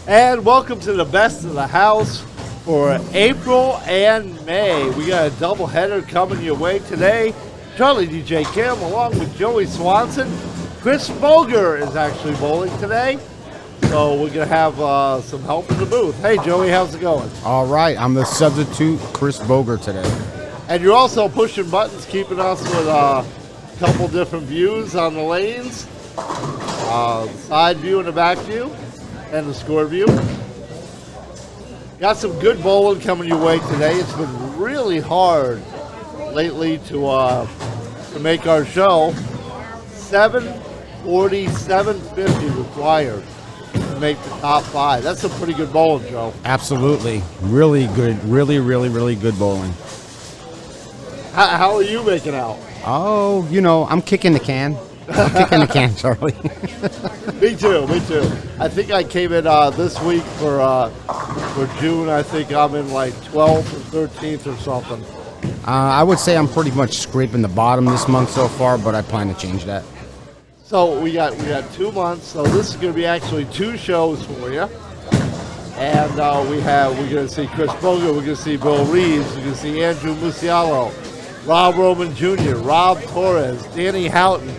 And welcome to the best of the house for April and May. We got a doubleheader coming your way today. Charlie DJ Kim along with Joey Swanson. Chris Boger is actually bowling today. So we're going to have some help in the booth. Hey, Joey, how's it going? All right, I'm the substitute Chris Boger today. And you're also pushing buttons, keeping us with a couple different views on the lanes. The side view and the back view. And the score view. Got some good bowling coming your way today. It's been really hard lately to make our show. 740, 750 required to make the top 5. That's some pretty good bowling, Joe. Absolutely. Really good. Really good bowling. How are you making out? Oh, I'm kicking the can. I'm kicking the can, Charlie. Me too. I think I came in this week for June. I think I'm in like 12th or 13th or something. I would say I'm pretty much scraping the bottom this month so far, but I plan to change that. So we got 2 months. So this is going to be actually 2 shows for you. And we're going to see Chris Boger, we're going to see Bill Reeves, we're going to see Andrew Muccillo, Rob Roman Jr., Rob Torres, Danny Houghton,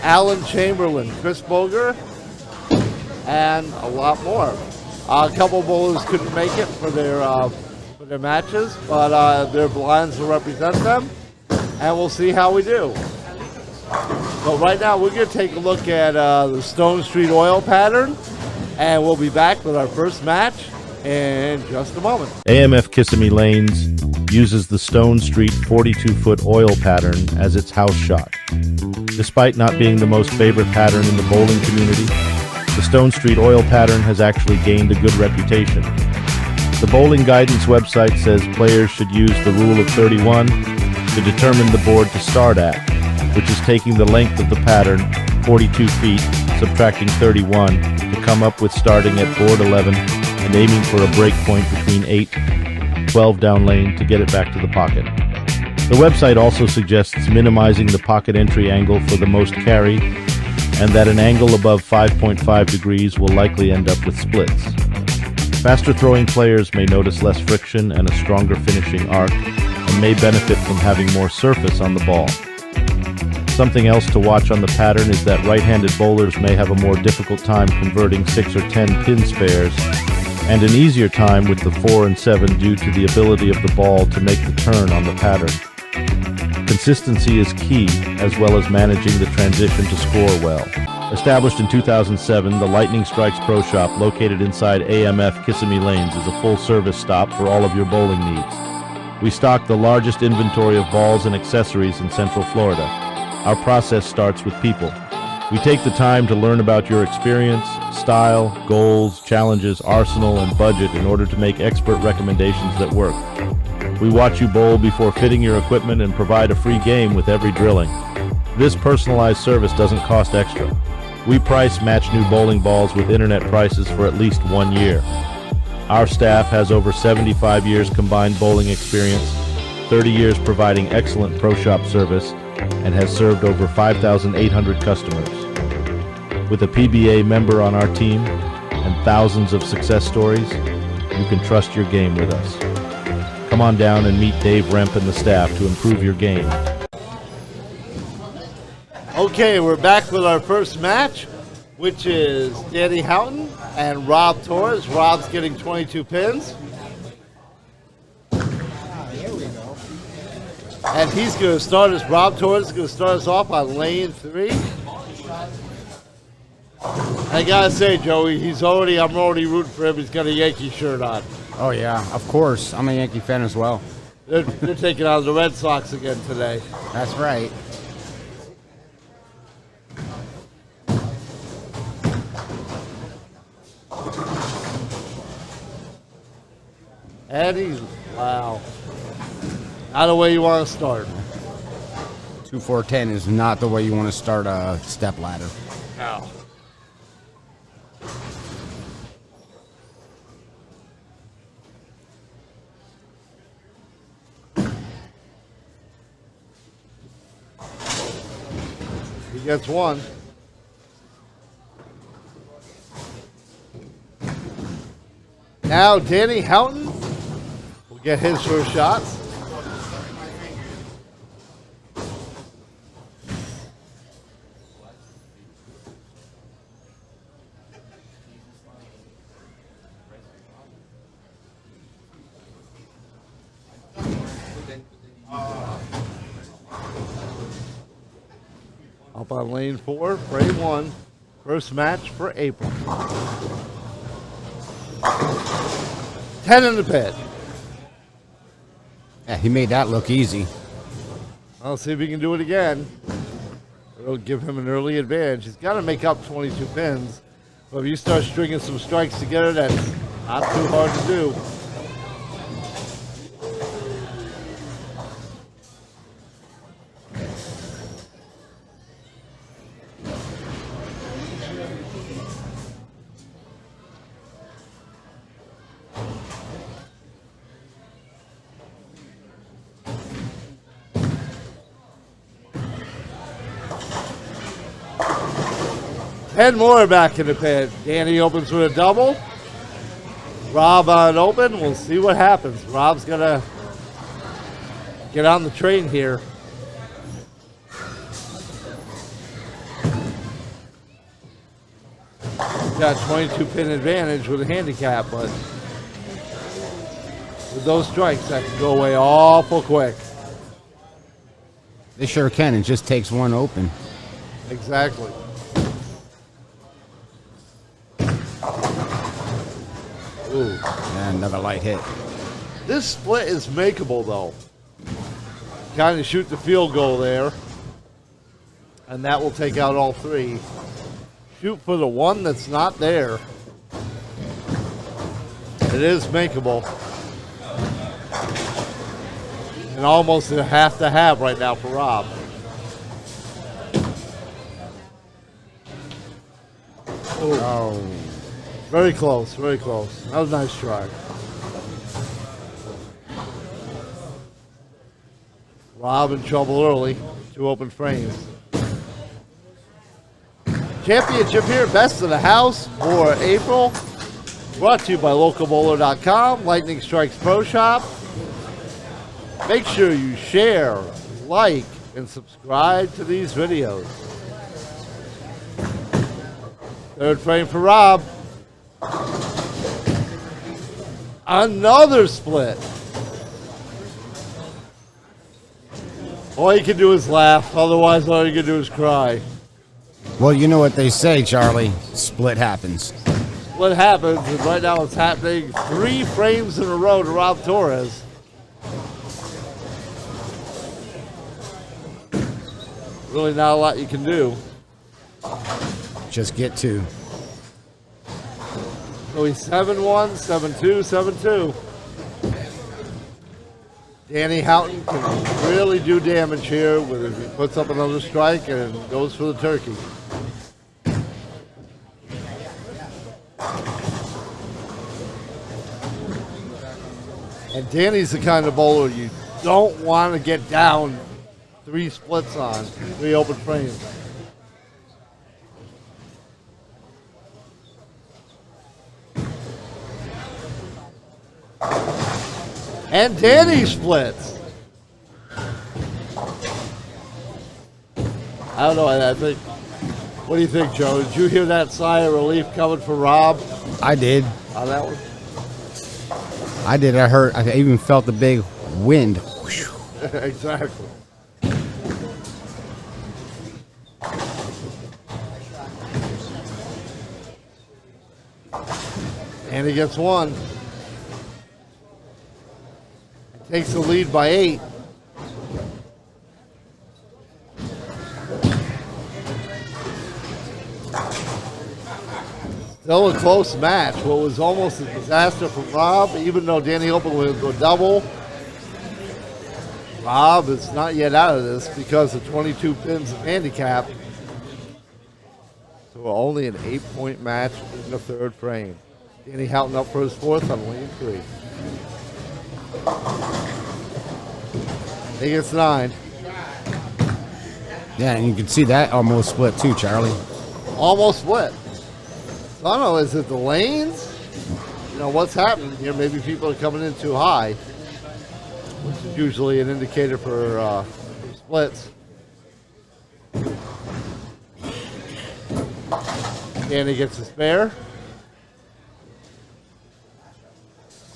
Alan Chamberlain, Chris Boger, and a lot more. A couple bowlers couldn't make it for their matches, but their blinds will represent them, and we'll see how we do. But right now, we're going to take a look at the Stone Street oil pattern, and we'll be back with our first match in just a moment. AMF Kissimmee Lanes uses the Stone Street 42-foot oil pattern as its house shot. Despite not being the most favorite pattern in the bowling community, the Stone Street oil pattern has actually gained a good reputation. The bowling guidance website says players should use the rule of 31 to determine the board to start at, which is taking the length of the pattern, 42 feet, subtracting 31, to come up with starting at board 11 and aiming for a break point between 12 down lane to get it back to the pocket. The website also suggests minimizing the pocket entry angle for the most carry, and that an angle above 5.5 degrees will likely end up with splits. Faster throwing players may notice less friction and a stronger finishing arc, and may benefit from having more surface on the ball. Something else to watch on the pattern is that right-handed bowlers may have a more difficult time converting 6 or 10 pin spares, and an easier time with the 4 and 7 due to the ability of the ball to make the turn on the pattern. Consistency is key, as well as managing the transition to score well. Established in 2007, the Lightning Strikes Pro Shop, located inside AMF Kissimmee Lanes, is a full-service stop for all of your bowling needs. We stock the largest inventory of balls and accessories in Central Florida. Our process starts with people. We take the time to learn about your experience, style, goals, challenges, arsenal, and budget in order to make expert recommendations that work. We watch you bowl before fitting your equipment and provide a free game with every drilling. This personalized service doesn't cost extra. We price match new bowling balls with internet prices for at least 1 year. Our staff has over 75 years combined bowling experience, 30 years providing excellent pro shop service, and has served over 5,800 customers. With a PBA member on our team and thousands of success stories, you can trust your game with us. Come on down and meet Dave Remp and the staff to improve your game. Okay, we're back with our first match, which is Danny Houghton and Rob Torres. Rob's getting 22 pins. And he's going to start us, Rob Torres is going to start us off on lane 3. I got to say, Joey, I'm already rooting for him. He's got a Yankee shirt on. Oh, yeah, of course. I'm a Yankee fan as well. They're taking on the Red Sox again today. That's right. And wow. Not the way you want to start. 2-4-10 is not the way you want to start a step ladder. No. He gets one. Now Danny Houghton will get his first shots. Up on lane 4, frame 1. First match for April. 10 in the pit. Yeah, he made that look easy. I'll see if he can do it again. It'll give him an early advantage. He's got to make up 22 pins. But if you start stringing some strikes together, that's not too hard to do. And more back in the pit. Danny opens with a double. Rob on open. We'll see what happens. Rob's going to get on the train here. He's got 22 pin advantage with a handicap, but with those strikes, that can go away awful quick. They sure can. It just takes one open. Exactly. Ooh. And another light hit. This split is makeable, though. Kind of shoot the field goal there. And that will take out all 3. Shoot for the one that's not there. It is makeable. And almost a half to have right now for Rob. Ooh. Oh. Very close, very close. That was a nice try. Rob in trouble early. 2 open frames. Championship here, best of the house for April. Brought to you by localbowler.com, Lightning Strikes Pro Shop. Make sure you share, like, and subscribe to these videos. 3rd frame for Rob. Another split. All you can do is laugh. Otherwise, all you can do is cry. Well, you know what they say, Charlie. Split happens. What happens, and right now it's happening 3 frames in a row to Rob Torres. Really not a lot you can do. Just get 2. So he's 7-1, 7-2, 7-2. Danny Houghton can really do damage here with if he puts up another strike and goes for the turkey. And Danny's the kind of bowler you don't want to get down 3 splits on, 3 open frames. And Danny splits. I don't know. I think. What do you think, Joe? Did you hear that sigh of relief coming from Rob I did. on that one? I did. I heard. I even felt the big wind. Exactly. And he gets 1. Takes the lead by 8. Still a close match. What was almost a disaster for Rob, even though Danny opened with a double. Rob is not yet out of this because of 22 pins of handicap. So only an 8-point match in the 3rd frame. Danny Houghton up for his 4th on lane 3. He gets 9. Yeah, and you can see that almost split too, Charlie. Almost split. So I don't know, is it the lanes? you know, what's happening here. Maybe people are coming in too high, which is usually an indicator for splits. And he gets a spare.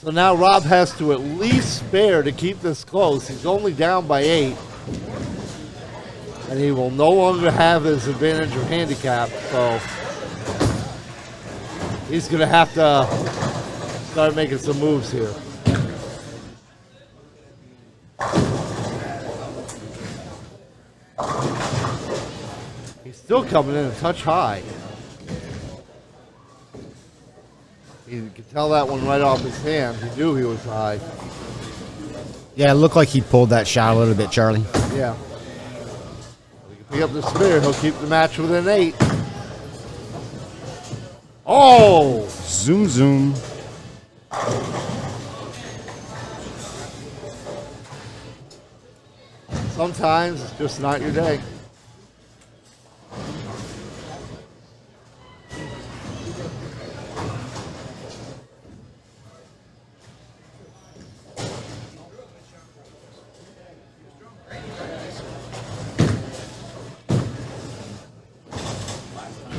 So now Rob has to at least spare to keep this close. He's only down by 8. And he will no longer have his advantage of handicap. So he's going to have to start making some moves here. He's still coming in a touch high. You could tell that one right off his hand. He knew he was high. Yeah, it looked like he pulled that shot a little bit, Charlie. Yeah. He can pick up the spare. He'll keep the match within 8. Oh! Zoom, zoom. Sometimes it's just not your day.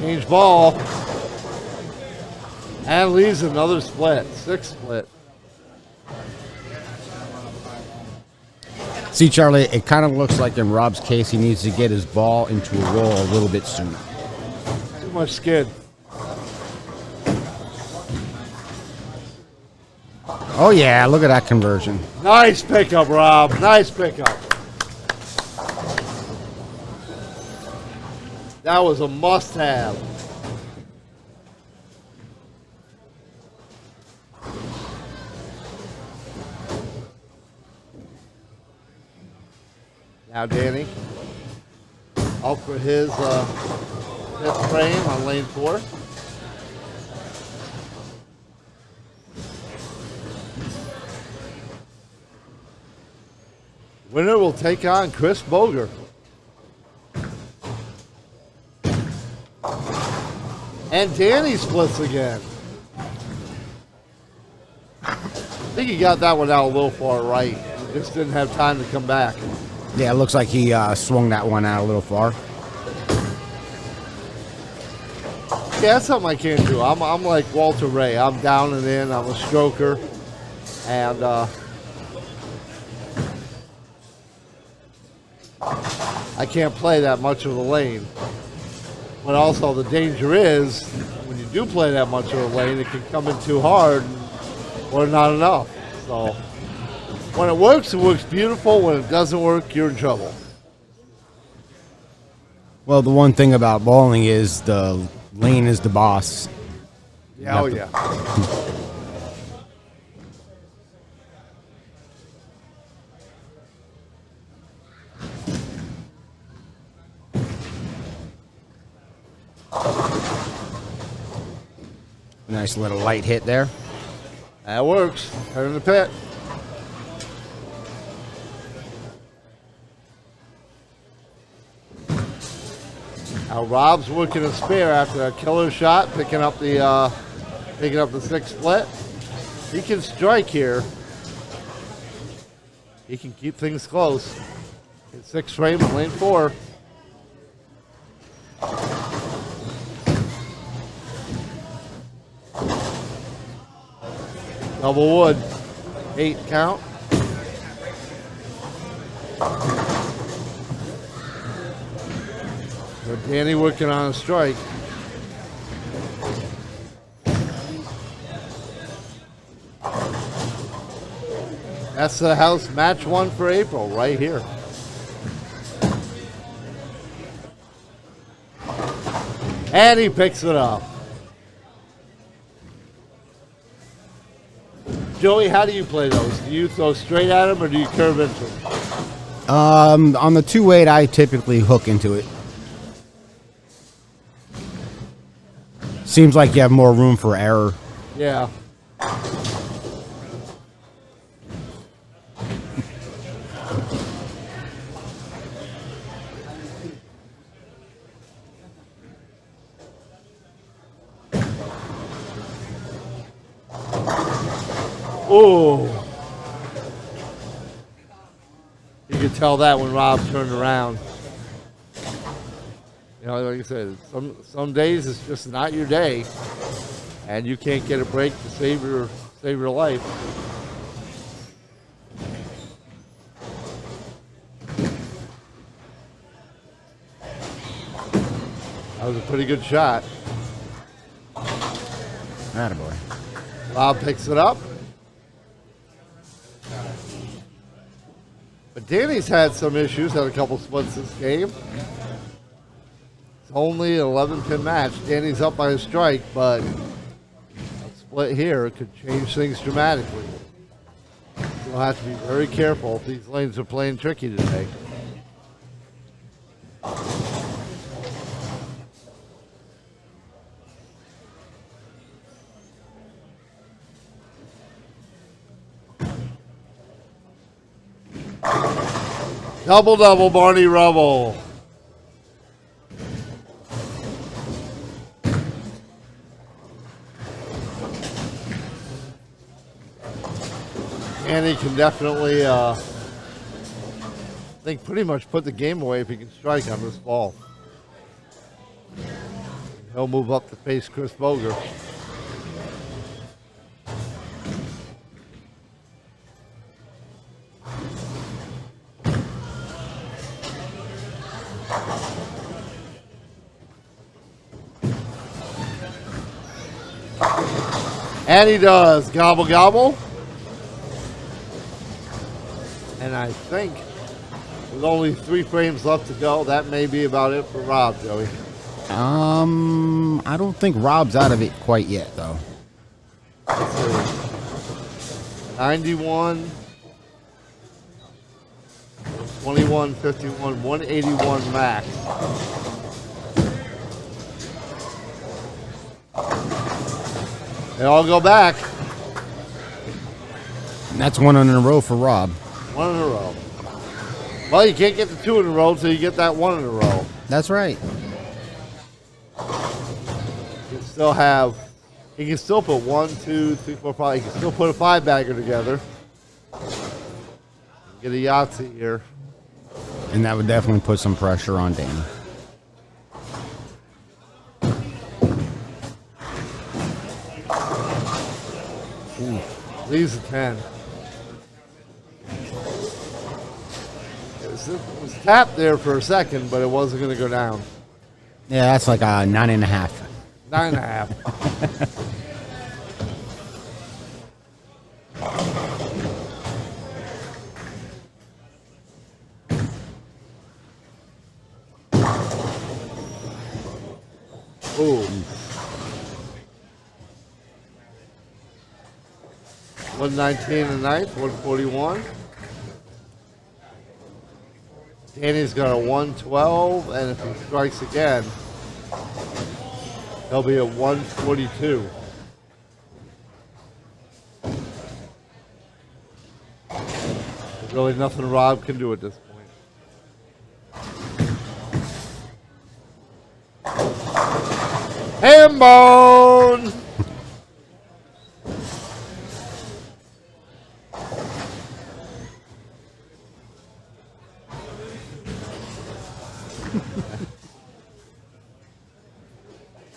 Change ball. And leaves another split. 6 split. See, Charlie, it kind of looks like in Rob's case he needs to get his ball into a roll a little bit sooner. Too much skid. Oh, yeah, look at that conversion. Nice pickup, Rob. Nice pickup. That was a must-have. Now Danny, out for his 5th frame on lane 4. Winner will take on Chris Boger. And Danny splits again. I think he got that one out a little far right. He just didn't have time to come back. Yeah, it looks like he swung that one out a little far. Yeah, that's something I can't do. I'm like Walter Ray. I'm down and in. I'm a stroker. And I can't play that much of the lane. But also the danger is, when you do play that much of a lane, it can come in too hard or not enough. So when it works beautiful. When it doesn't work, you're in trouble. Well, the one thing about bowling is the lane is the boss. Yeah, oh yeah. Nice little light hit there. That works. Turn the pit. Now Rob's working a spare after a killer shot, picking up the 6 split. He can strike here. He can keep things close. Hit 6 frame in lane 4. Double wood. 8 count. So Danny working on a strike. That's the house match 1 for April right here. And he picks it up. Joey, how do you play those? Do you throw straight at them or do you curve into them? On the 2-8, I typically hook into it. Seems like you have more room for error. Yeah. Oh. You could tell that when Rob turned around. You know, like I said, some days it's just not your day, and you can't get a break to save your life. That was a pretty good shot. Attaboy. Rob picks it up. But Danny's had some issues, had a couple splits this game. It's only an 11-pin match. Danny's up by a strike, but a split here could change things dramatically. You'll have to be very careful if these lanes are playing tricky today. Double, Barney Rubble. And he can definitely, I think, pretty much put the game away if he can strike on this ball. He'll move up to face Chris Boger. And he does. Gobble, gobble. And I think with only 3 frames left to go, that may be about it for Rob, Joey. I don't think Rob's out of it quite yet, though. Let's see. 91, 21, 51, 181 max. They all go back. And that's 1 in a row for Rob. 1 in a row. Well, you can't get the 2 in a row until you get that 1 in a row. That's right. You can still have, he can still put 1, 2, 3, 4, 5. He can still put a 5-bagger together. Get a Yahtzee here. And that would definitely put some pressure on Danny. Leaves a 10. It was tapped there for a second, but it wasn't going to go down. Yeah, that's like a 9.5. 9.5. Ooh. 119 in the ninth, 141. Danny's got a 112, and if he strikes again, he'll be a 142. There's really nothing Rob can do at this point. Ham bone!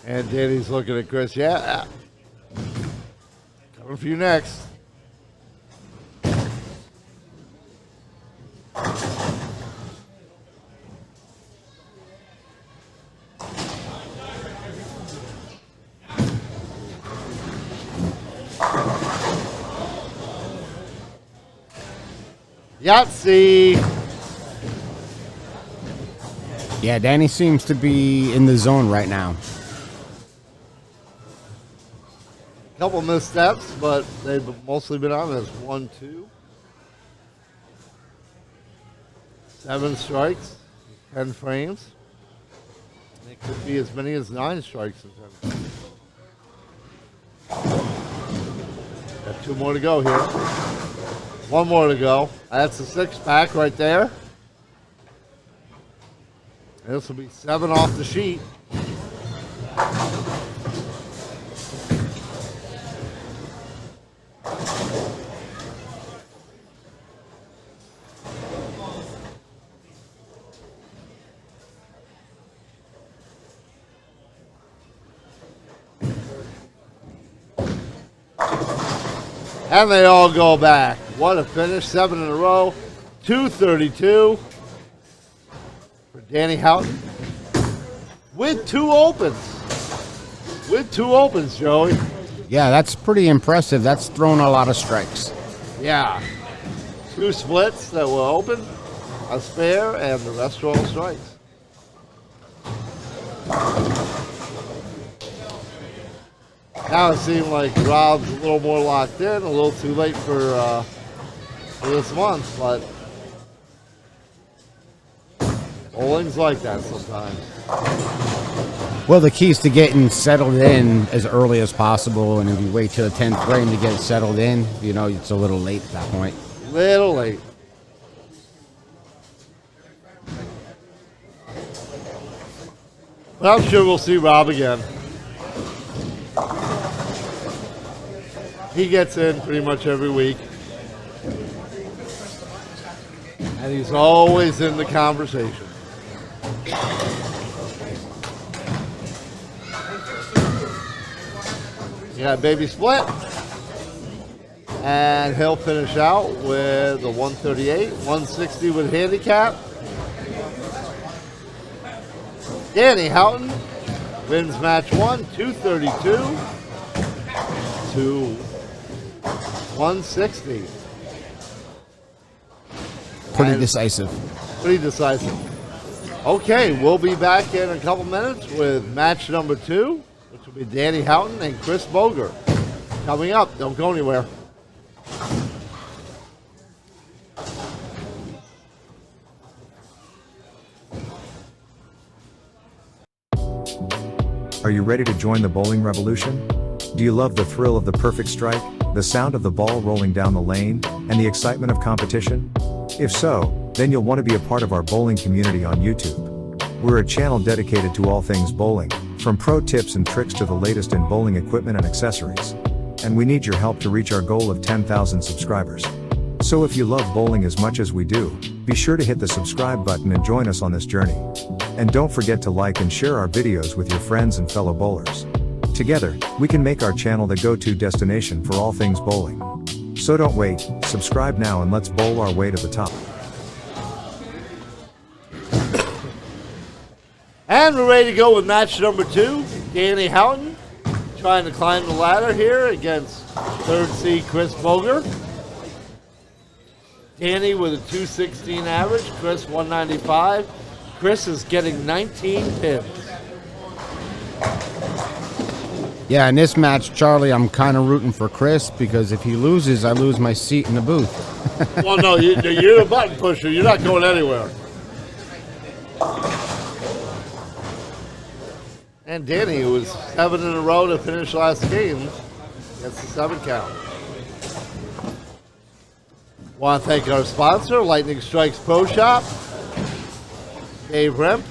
And Danny's looking at Chris. Yeah, coming for you next. Yahtzee. Yeah, Danny seems to be in the zone right now. Couple missteps, but they've mostly been on this. 1, 2. 7 strikes, 10 frames. It could be as many as 9 strikes in 10 frames. Got 2 more to go here. 1 more to go. That's a 6-pack right there. And this will be 7 off the sheet. And they all go back. What a finish. 7 in a row. 232 for Danny Houghton. With 2 opens. With 2 opens, Joey. Yeah, that's pretty impressive. That's thrown a lot of strikes. Yeah. 2 splits that were open, a spare, and the rest were all strikes. Now it seems like Rob's a little more locked in, a little too late for this month, but bowling's like that sometimes. Well, the key is to getting settled in as early as possible, and if you wait till the 10th frame to get it settled in, you know, it's a little late at that point. Little late. But I'm sure we'll see Rob again. He gets in pretty much every week. And he's always in the conversation. You got a baby split. And he'll finish out with a 138, 160 with handicap. Danny Houghton wins match 1, 232 to 160. Pretty decisive. Pretty decisive. Okay, we'll be back in a couple minutes with match number 2, which will be Danny Houghton and Chris Boger. Coming up, don't go anywhere. Are you ready to join the bowling revolution? Do you love the thrill of the perfect strike, the sound of the ball rolling down the lane, and the excitement of competition? If so, then you'll want to be a part of our bowling community on YouTube. We're a channel dedicated to all things bowling, from pro tips and tricks to the latest in bowling equipment and accessories. And we need your help to reach our goal of 10,000 subscribers. So if you love bowling as much as we do, be sure to hit the subscribe button and join us on this journey. And don't forget to like and share our videos with your friends and fellow bowlers. Together, we can make our channel the go-to destination for all things bowling. So don't wait, subscribe now and let's bowl our way to the top. And we're ready to go with match number 2. Danny Houghton trying to climb the ladder here against 3rd seed Chris Boger. Danny with a 216 average, Chris 195. Chris is getting 19 pins. Yeah, in this match, Charlie, I'm kind of rooting for Chris because if he loses, I lose my seat in the booth. Well, no, you're a button pusher. You're not going anywhere. And Danny, who was 7 in a row to finish last game, gets the 7 count. Want to thank our sponsor, Lightning Strikes Pro Shop, Dave Remp.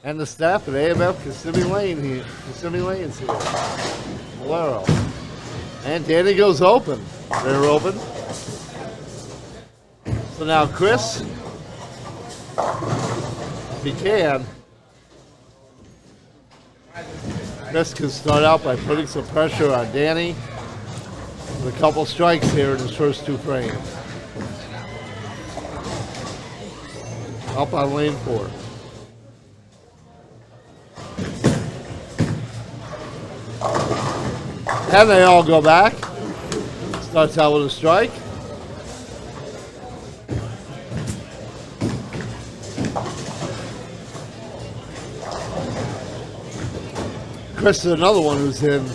And the staff at AMF Kissimmee Lane here. Kissimmee Lane's here. Valero. And Danny goes open. They're open. So now Chris, if he can, Chris can start out by putting some pressure on Danny with a couple strikes here in his first 2 frames. Up on lane 4. And they all go back. Starts out with a strike. Chris is another one who's been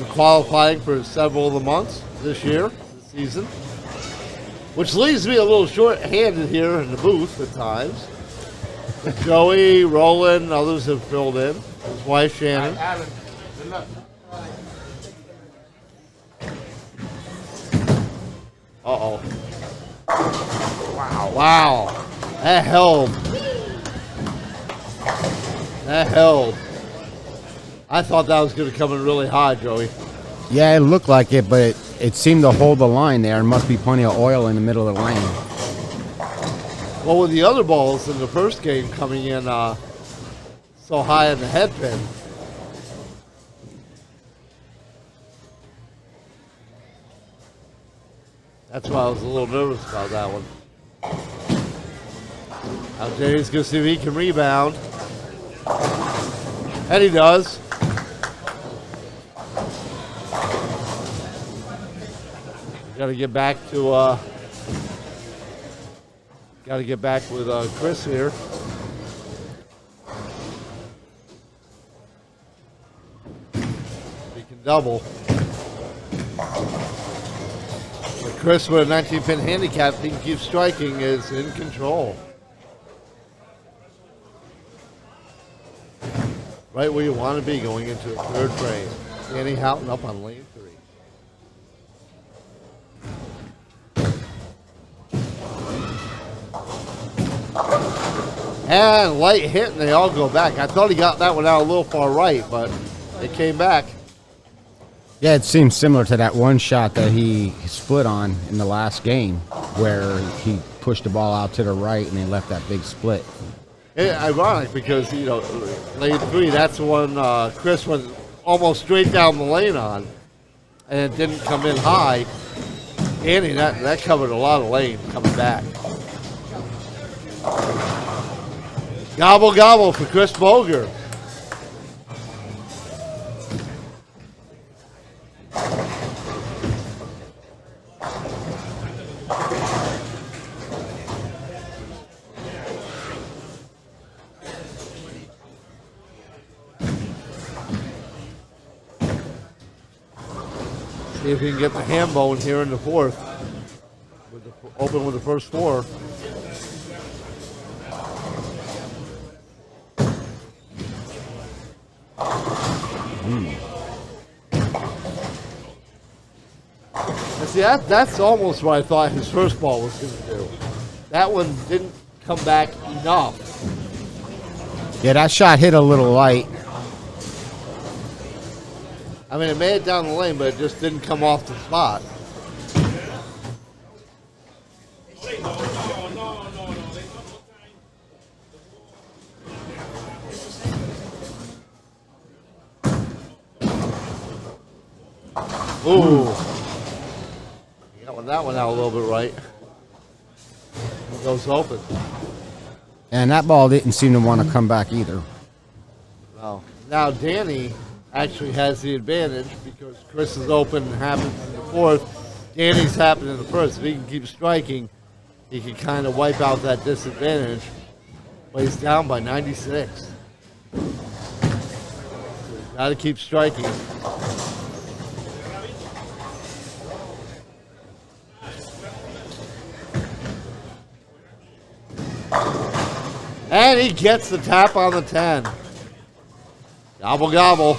qualifying for several of the months this year, this season. Which leaves me a little short-handed here in the booth at times. But Joey, Roland, others have filled in. His wife, Shannon. Uh-oh. Wow. That held. That held. I thought that was going to come in really high, Joey. Yeah, it looked like it, but it seemed to hold the line there. There must be plenty of oil in the middle of the lane. Well, with the other balls in the first game coming in so high in the head pin, that's why I was a little nervous about that one. Now Jay's going to see if he can rebound. And he does. Got to get back to with Chris here. He can double. But Chris with a 19-pin handicap, he can keep striking, is in control. Right where you want to be going into the third frame. Danny Houghton up on lane 3. And light hit, and they all go back. I thought he got that one out a little far right, but it came back. Yeah, it seems similar to that one shot that he split on in the last game, where he pushed the ball out to the right and they left that big split. Ironic because, you know, lane 3, that's the one Chris went almost straight down the lane on, and it didn't come in high. Danny, that covered a lot of lane coming back. Gobble, gobble for Chris Boger. See if he can get the ham bone here in the fourth. Open with the first 4. See, that's almost what I thought his first ball was going to do. That one didn't come back enough. Yeah, that shot hit a little light. I mean, it made it down the lane, but it just didn't come off the spot. Ooh. That one out a little bit right. It goes open. And that ball didn't seem to want to come back either. No. Now Danny actually has the advantage because Chris is open and happens in the fourth. Danny's happened in the first. If he can keep striking, he can kind of wipe out that disadvantage. But he's down by 96. So he's got to keep striking. And he gets the tap on the 10. Gobble, gobble.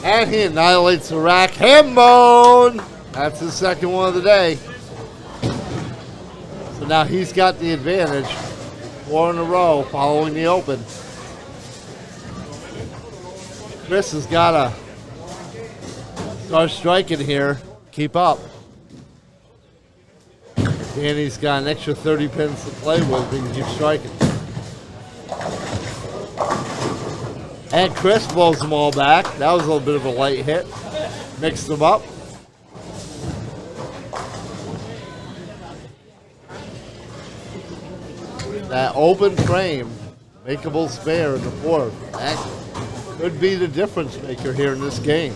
And he annihilates the rack. Ham bone! That's his second one of the day. So now he's got the advantage. 4 in a row following the open. Chris has got to start striking here. Keep up. Danny's got an extra 30 pins to play with. He can keep striking. And Chris blows them all back. That was a little bit of a light hit. Mixed them up. That open frame, makeable spare in the fourth. That could be the difference maker here in this game.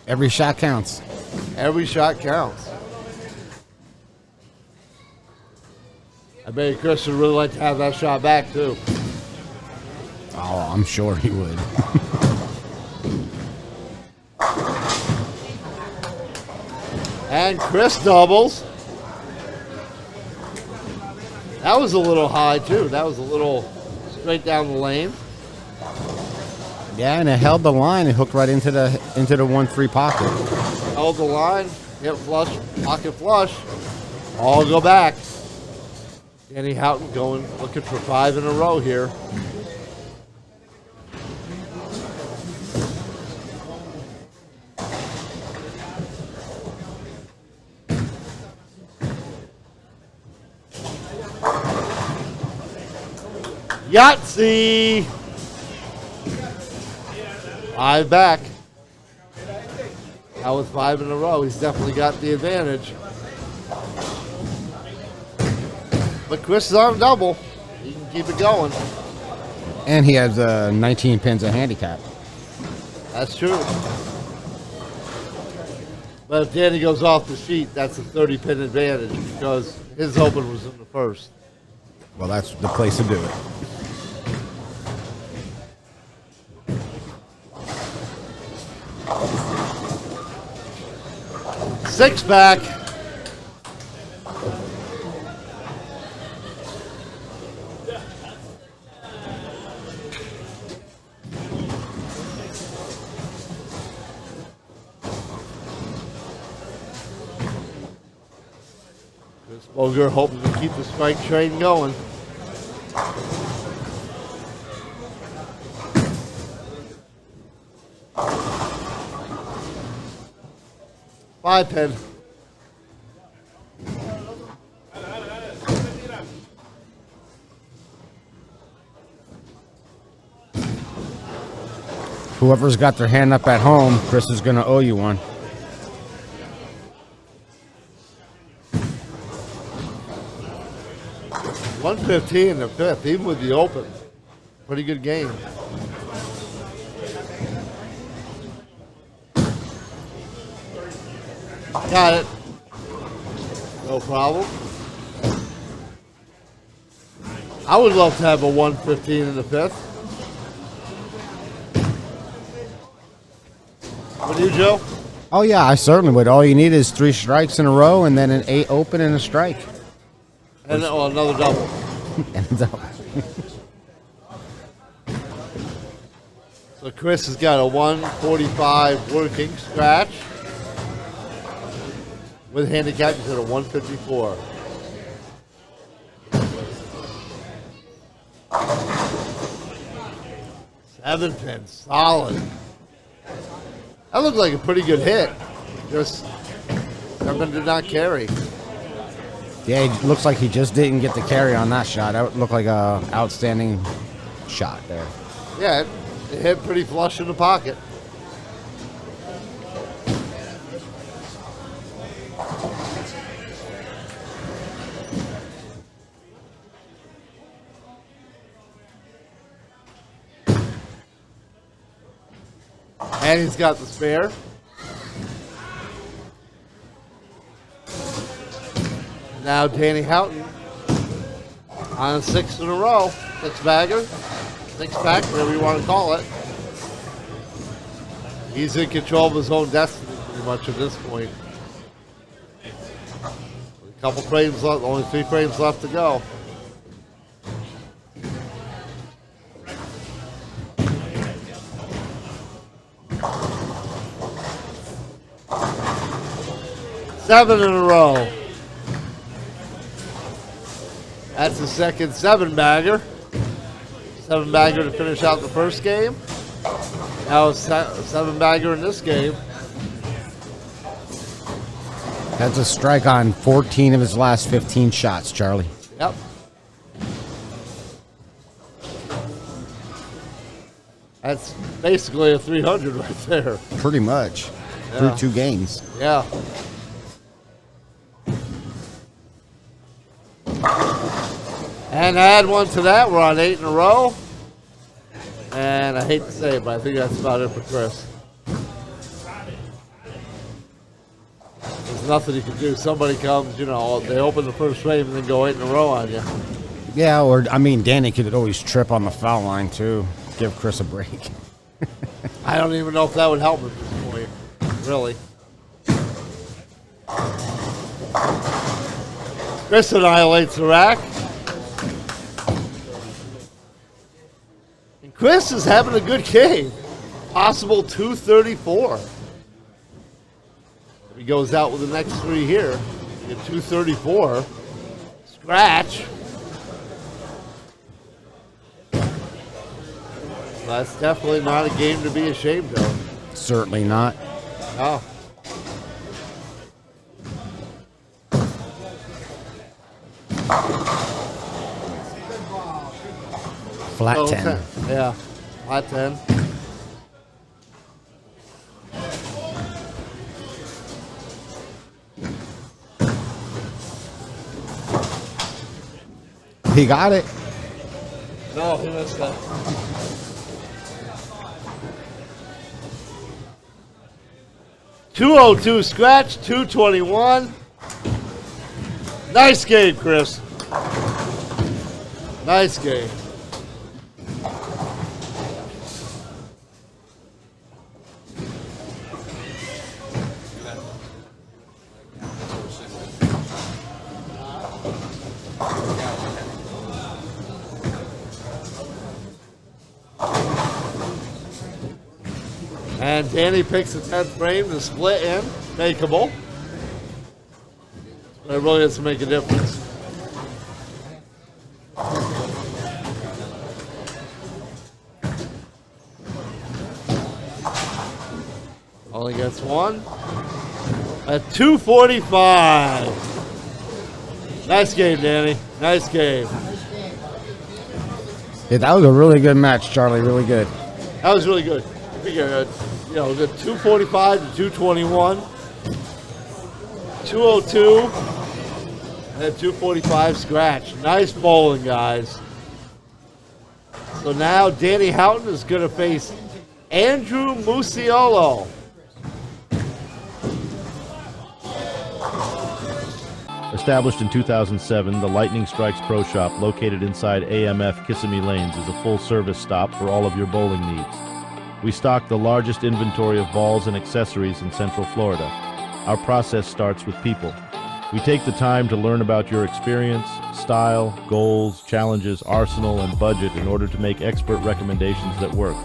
Every shot counts. Every shot counts. I bet Chris would really like to have that shot back too. Oh, I'm sure he would. And Chris doubles. That was a little high, too. That was a little straight down the lane. Yeah, and it held the line and hooked right into the 1-3 pocket. Held the line, hit flush, pocket flush. All go back. Danny Houghton looking for 5 in a row here. Yahtzee! 5 back. That was 5 in a row. He's definitely got the advantage. But Chris is on double. He can keep it going. And he has 19 pins of handicap. That's true. But if Danny goes off the sheet, that's a 30-pin advantage because his open was in the first. Well, that's the place to do it. Six back. Boger hoping to keep the strike train going. Five pin. Whoever's got their hand up at home, Chris is going to owe you one. $115 in the fifth, even with the open. Pretty good game. Got it. No problem. I would love to have a 115 in the fifth. What do you, Joe? Oh, yeah, I certainly would. All you need is 3 strikes in a row and then an 8 open and a strike. And another double. And a double. So Chris has got a 145 working scratch. With handicap, he's at a 154. Seven pin, solid. That looked like a pretty good hit. Just something did not carry. Yeah, it looks like he just didn't get the carry on that shot. That looked like a outstanding shot there. Yeah, it hit pretty flush in the pocket. And he's got the spare. Now Danny Houghton on 6 in a row. 6-bagger, 6-pack, whatever you want to call it. He's in control of his own destiny pretty much at this point. A couple frames left, only 3 frames left to go. Seven in a row. That's the second 7-bagger. 7-bagger to finish out the first game. Now a 7-bagger in this game. That's a strike on 14 of his last 15 shots, Charlie. Yep. That's basically a 300 right there. Pretty much. Yeah. Through 2 games. Yeah. And add one to that. We're on 8 in a row. And I hate to say it, but I think that's about it for Chris. There's nothing you can do. Somebody comes, you know, they open the first frame and then go 8 in a row on you. Yeah, or, I mean, Danny could always trip on the foul line, too. Give Chris a break. I don't even know if that would help at this point, really. Chris annihilates the rack. And Chris is having a good game. Possible 234. He goes out with the next three here. Get 234. Scratch. That's definitely not a game to be ashamed of. Certainly not. Oh. Flat Oh, 10. Yeah, flat 10. He got it. No, he missed that. $202 scratch, 221. Nice game, Chris. Nice game. And Danny picks the 10th frame to split in. Makeable. It really doesn't make a difference. Only gets one. At 245. Nice game, Danny. Nice game. Yeah, that was a really good match, Charlie. Really good. That was really good. I figure, the 245 to 221, 202, and 245 scratch. Nice bowling, guys. So now Danny Houghton is going to face Andrew Muccillo. Established in 2007, the Lightning Strikes Pro Shop, located inside AMF Kissimmee Lanes, is a full-service stop for all of your bowling needs. We stock the largest inventory of balls and accessories in Central Florida. Our process starts with people. We take the time to learn about your experience, style, goals, challenges, arsenal, and budget in order to make expert recommendations that work.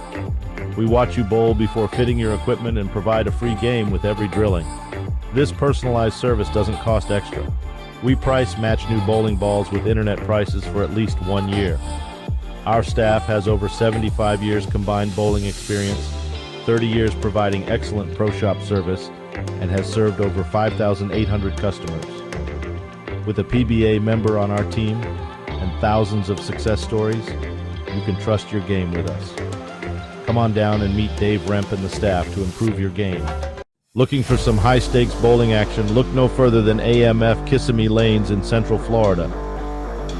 We watch you bowl before fitting your equipment and provide a free game with every drilling. This personalized service doesn't cost extra. We price match new bowling balls with internet prices for at least 1 year. Our staff has over 75 years combined bowling experience, 30 years providing excellent pro shop service, and has served over 5,800 customers. With a PBA member on our team and thousands of success stories, you can trust your game with us. Come on down and meet Dave Remp and the staff to improve your game. Looking for some high-stakes bowling action? Look no further than AMF Kissimmee Lanes in Central Florida.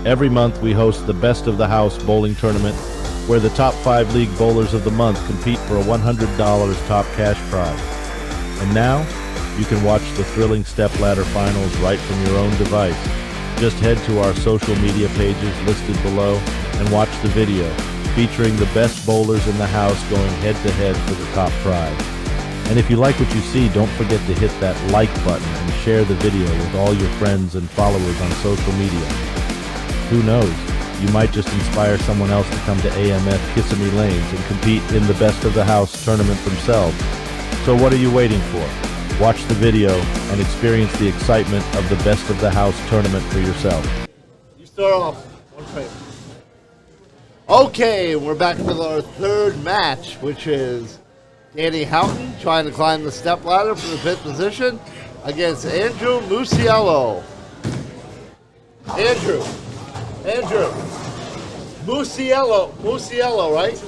Every month we host the Best of the House bowling tournament, where the top 5 league bowlers of the month compete for a $100 top cash prize. And now, you can watch the thrilling stepladder finals right from your own device. Just head to our social media pages listed below and watch the video, featuring the best bowlers in the house going head-to-head for the top prize. And if you like what you see, don't forget to hit that like button and share the video with all your friends and followers on social media. Who knows, you might just inspire someone else to come to AMF Kissimmee Lanes and compete in the Best of the House tournament themselves. So what are you waiting for? Watch the video and experience the excitement of the Best of the House tournament for yourself. You start off one frame. Okay, we're back with our third match, which is Danny Houghton trying to climb the stepladder for the 5th position against Andrew Muccillo. Andrew. Muccillo, right?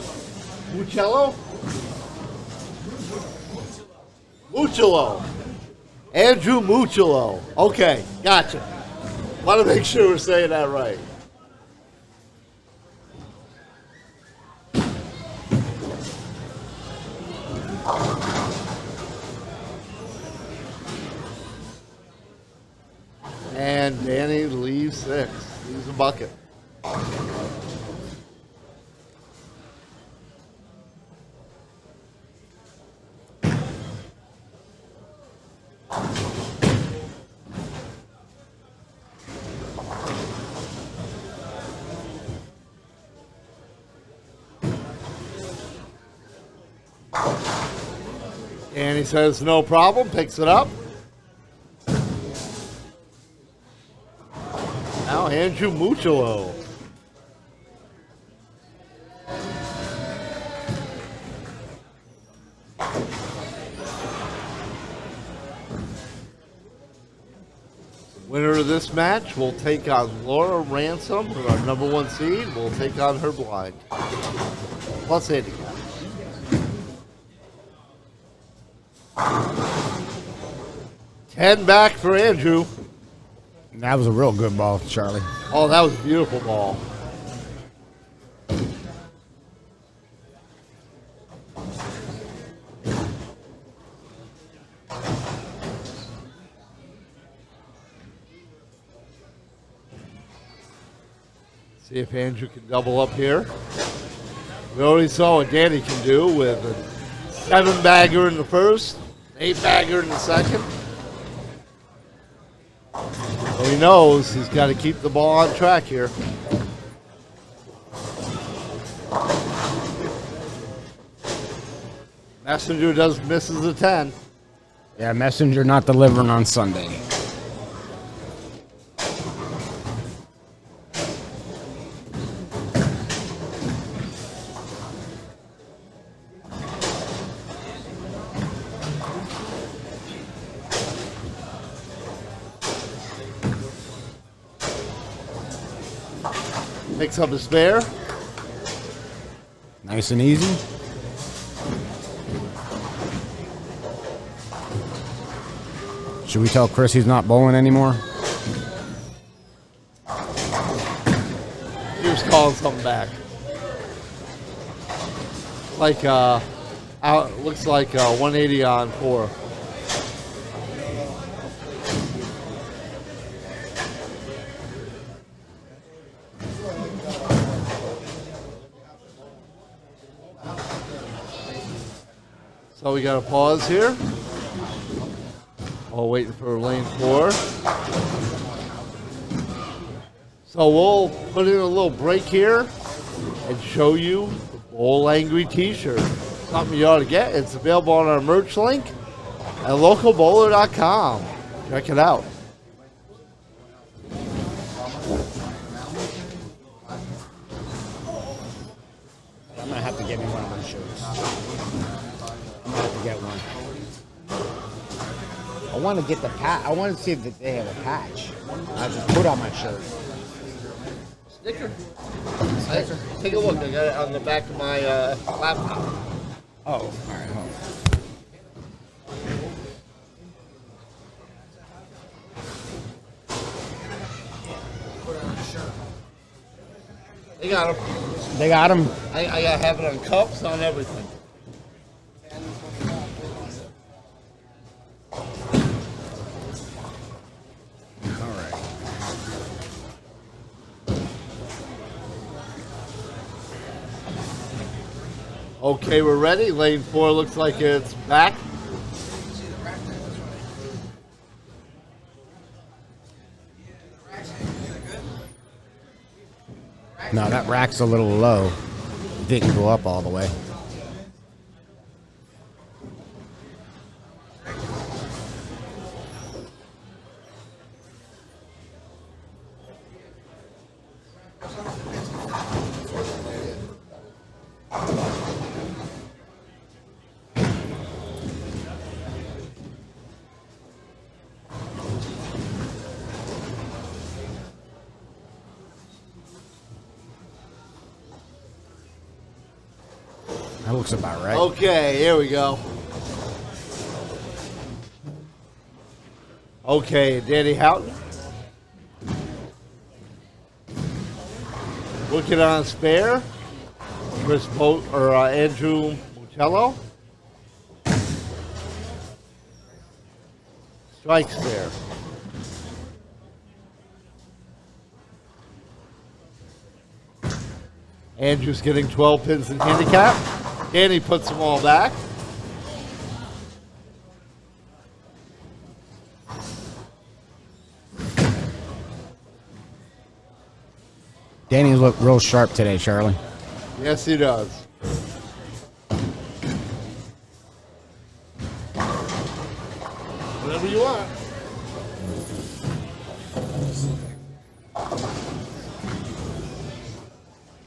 Muccillo. Andrew Muccillo. Okay, gotcha. Want to make sure we're saying that right. And Danny leaves 6. Leaves a bucket. And he says no problem, picks it up. Now Andrew Muccillo. Winner of this match will take on Laura Ransom, our #1 seed. Will take on her blind. Plus handicap. Ten back for Andrew. That was a real good ball, Charlie. Oh, that was a beautiful ball. See if Andrew can double up here. We already saw what Danny can do with a 7-bagger in the first, 8-bagger in the second. So he knows he's got to keep the ball on track here. Messenger misses a 10. Yeah, Messenger not delivering on Sunday. Picks up a spare. Nice and easy. Should we tell Chris he's not bowling anymore? He was calling something back. Like, looks like 180 on 4. So we got a pause here. While waiting for lane 4. So we'll put in a little break here and show you the Bowl Angry t-shirt. Something you ought to get. It's available on our merch link at localbowler.com. Check it out. I'm going to have to get me one of those shirts. I'm going to have to get one. I want to get the patch. I want to see if they have a patch. I just put on my shirt. Sticker. Take a look. I got it on the back of my laptop. Oh, all right. Hold on. They got them. They got them. I got to have it on cups, on everything. Okay, we're ready. Lane 4 looks like it's back. No, that rack's a little low. It didn't go up all the way. That looks about right. Okay, here we go. Okay, Danny Houghton. Looking on spare. Andrew Muccillo. Strike spare. Andrew's getting 12 pins in handicap. Danny puts them all back. Danny looked real sharp today, Charlie. Yes, he does. Whatever you want.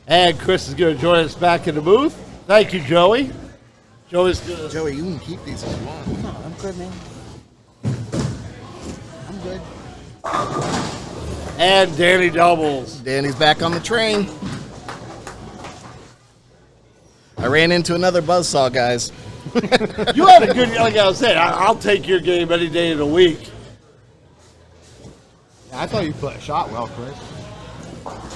And Chris is going to join us back in the booth. Thank you, Joey. Joey's going to... Joey, you can keep these if you want. No, I'm good, man. I'm good. And Danny doubles. Danny's back on the train. I ran into another buzzsaw, guys. You had a good... Like I was saying, I'll take your game any day of the week. Yeah, I thought you shot well, Chris.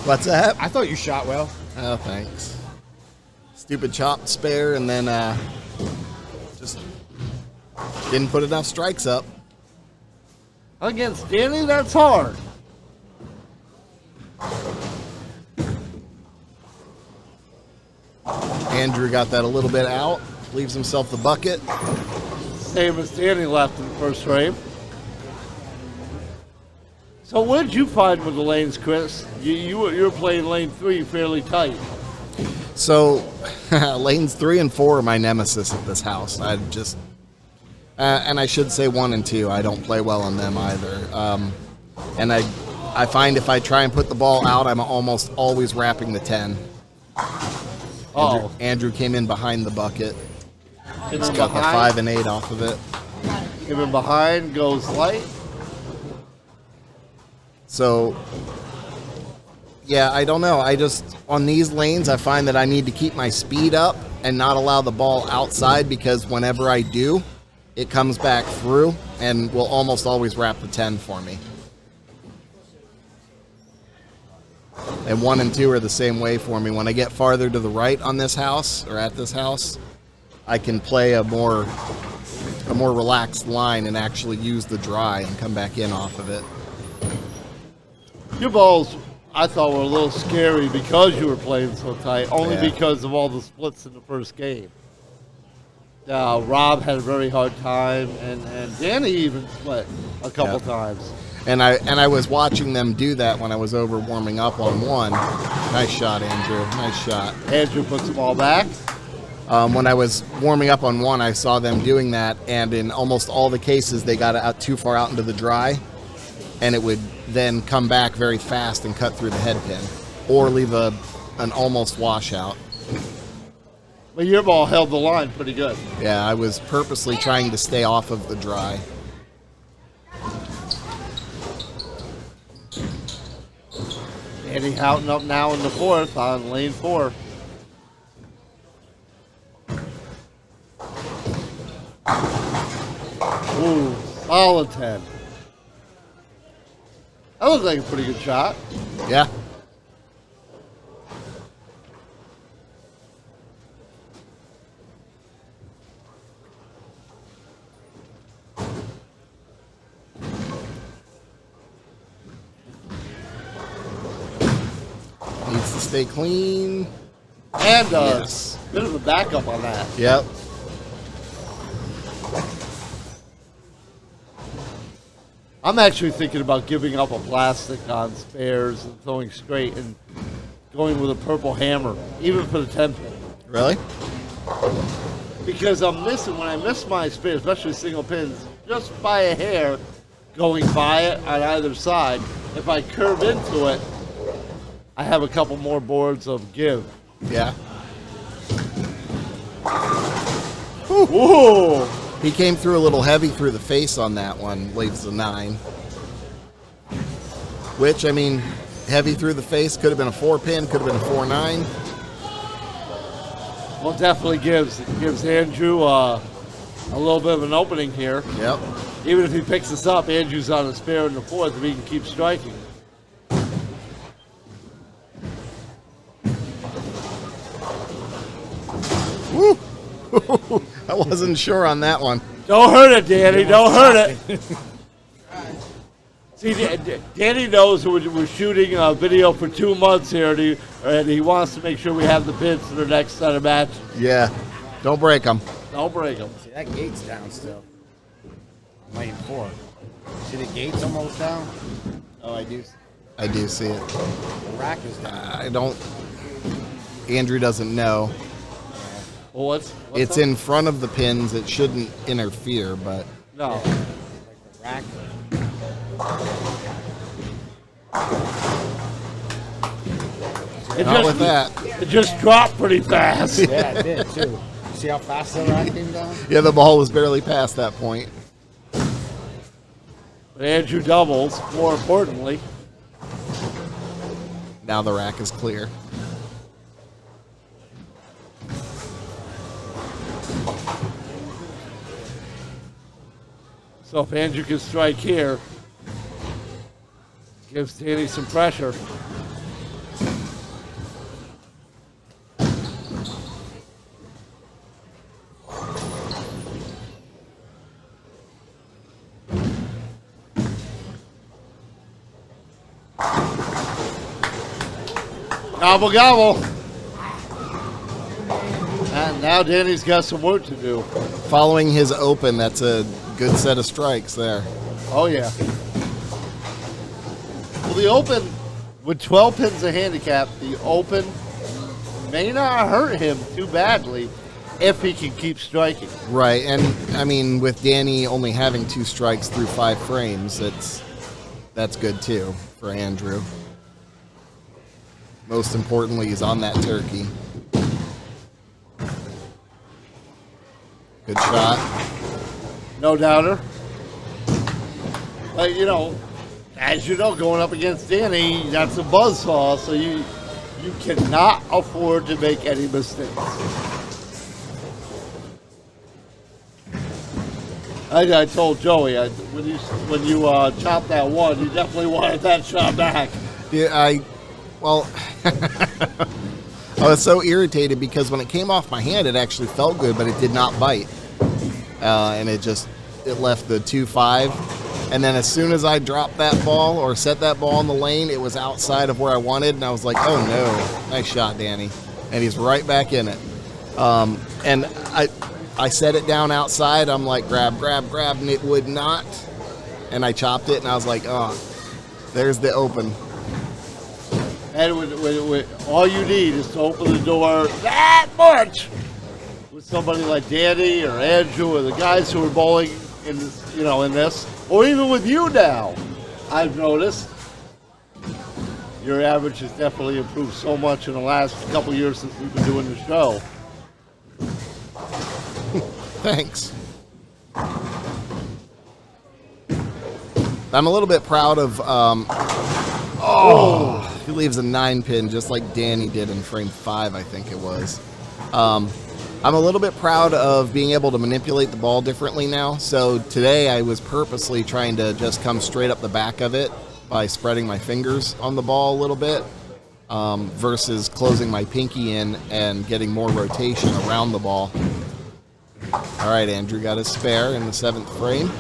What's that? I thought you shot well. Oh, thanks. Stupid chopped spare, and then just didn't put enough strikes up. Against Danny, that's hard. Andrew got that a little bit out, leaves himself the bucket. Same as Danny left in the first frame. So what did you find with the lanes, Chris? You were playing lane 3 fairly tight. So, lanes 3 and 4 are my nemesis at this house. I just, and I should say 1 and 2. I don't play well on them either. And I find if I try and put the ball out, I'm almost always wrapping the 10. Andrew came in behind the bucket. He's got the 5 and 8 off of it. Came in behind, goes light. So, yeah, I don't know. I just, on these lanes, I find that I need to keep my speed up and not allow the ball outside, because whenever I do, it comes back through and will almost always wrap the 10 for me. And 1 and 2 are the same way for me. When I get farther to the right on this house, or at this house, I can play a more relaxed line and actually use the dry and come back in off of it. Your balls, I thought, were a little scary because you were playing so tight, only because of all the splits in the first game. Rob had a very hard time, and Danny even split a couple times. And I was watching them do that when I was over warming up on 1. Nice shot, Andrew. Nice shot. Andrew puts the ball back. When I was warming up on 1, I saw them doing that, and in almost all the cases, they got out too far out into the dry, and it would then come back very fast and cut through the head pin, or leave an almost washout. But your ball held the line pretty good. Yeah, I was purposely trying to stay off of the dry. Danny Houghton up now in the 4th on lane 4. Ooh, solid 10. That looked like a pretty good shot. Yeah. Needs to stay clean. And Yes. bit of a backup on that. Yep. I'm actually thinking about giving up a plastic on spares and throwing straight and going with a purple hammer, even for the 10 pin. Really? Because I'm missing, when I miss my spare, especially single pins, just by a hair going by it on either side, if I curve into it, I have a couple more boards of give. Yeah. Whoa! He came through a little heavy through the face on that one, leaves the 9. Which, I mean, heavy through the face, could have been a 4-pin, could have been a 4-9. Well, definitely gives Andrew a little bit of an opening here. Yep. Even if he picks this up, Andrew's on a spare in the 4th, if he can keep striking. Woo! I wasn't sure on that one. Don't hurt it, Danny. Don't hurt it. See, Danny knows we're shooting a video for 2 months here, and he wants to make sure we have the pins for the next set of matches. Yeah. Don't break them. Don't break them. See, that gate's down still. Lane 4. See the gate's almost down? Oh, I do. I do see it. The rack is down. I don't... Andrew doesn't know. Well, what's It's up? in front of the pins. It shouldn't interfere, but... No. Rack. Not with that. It just dropped pretty fast. Yeah, it did too. See how fast the rack came down? Yeah, the ball was barely past that point. But Andrew doubles, more importantly. Now the rack is clear. So if Andrew can strike here, gives Danny some pressure. Gobble, gobble. And now Danny's got some work to do. Following his open, that's a good set of strikes there. Oh, yeah. Well, the Open, with 12 pins of handicap, the Open may not hurt him too badly if he can keep striking. Right, and I mean, with Danny only having 2 strikes through 5 frames, that's good too for Andrew. Most importantly, he's on that turkey. Good shot. No doubter. But, you know, as you know, going up against Danny, that's a buzzsaw, so you cannot afford to make any mistakes. I told Joey, when you chopped that one, you definitely wanted that shot back. Yeah, well, I was so irritated because when it came off my hand, it actually felt good, but it did not bite. And it left the 2-5. And then as soon as I dropped that ball or set that ball in the lane, it was outside of where I wanted. And I was like, oh no, nice shot, Danny. And he's right back in it. And I set it down outside. I'm like, grab, and it would not. And I chopped it, and I was like, oh, there's the Open. And when all you need is to open the door that much with somebody like Danny or Andrew or the guys who are bowling in this, in this, or even with you now, I've noticed your average has definitely improved so much in the last couple years since we've been doing the show. Thanks. I'm a little bit proud of. He leaves a 9-pin just like Danny did in frame 5, I think it was. I'm a little bit proud of being able to manipulate the ball differently now. So today I was purposely trying to just come straight up the back of it by spreading my fingers on the ball a little bit versus closing my pinky in and getting more rotation around the ball. All right, Andrew got his spare in the 7th frame.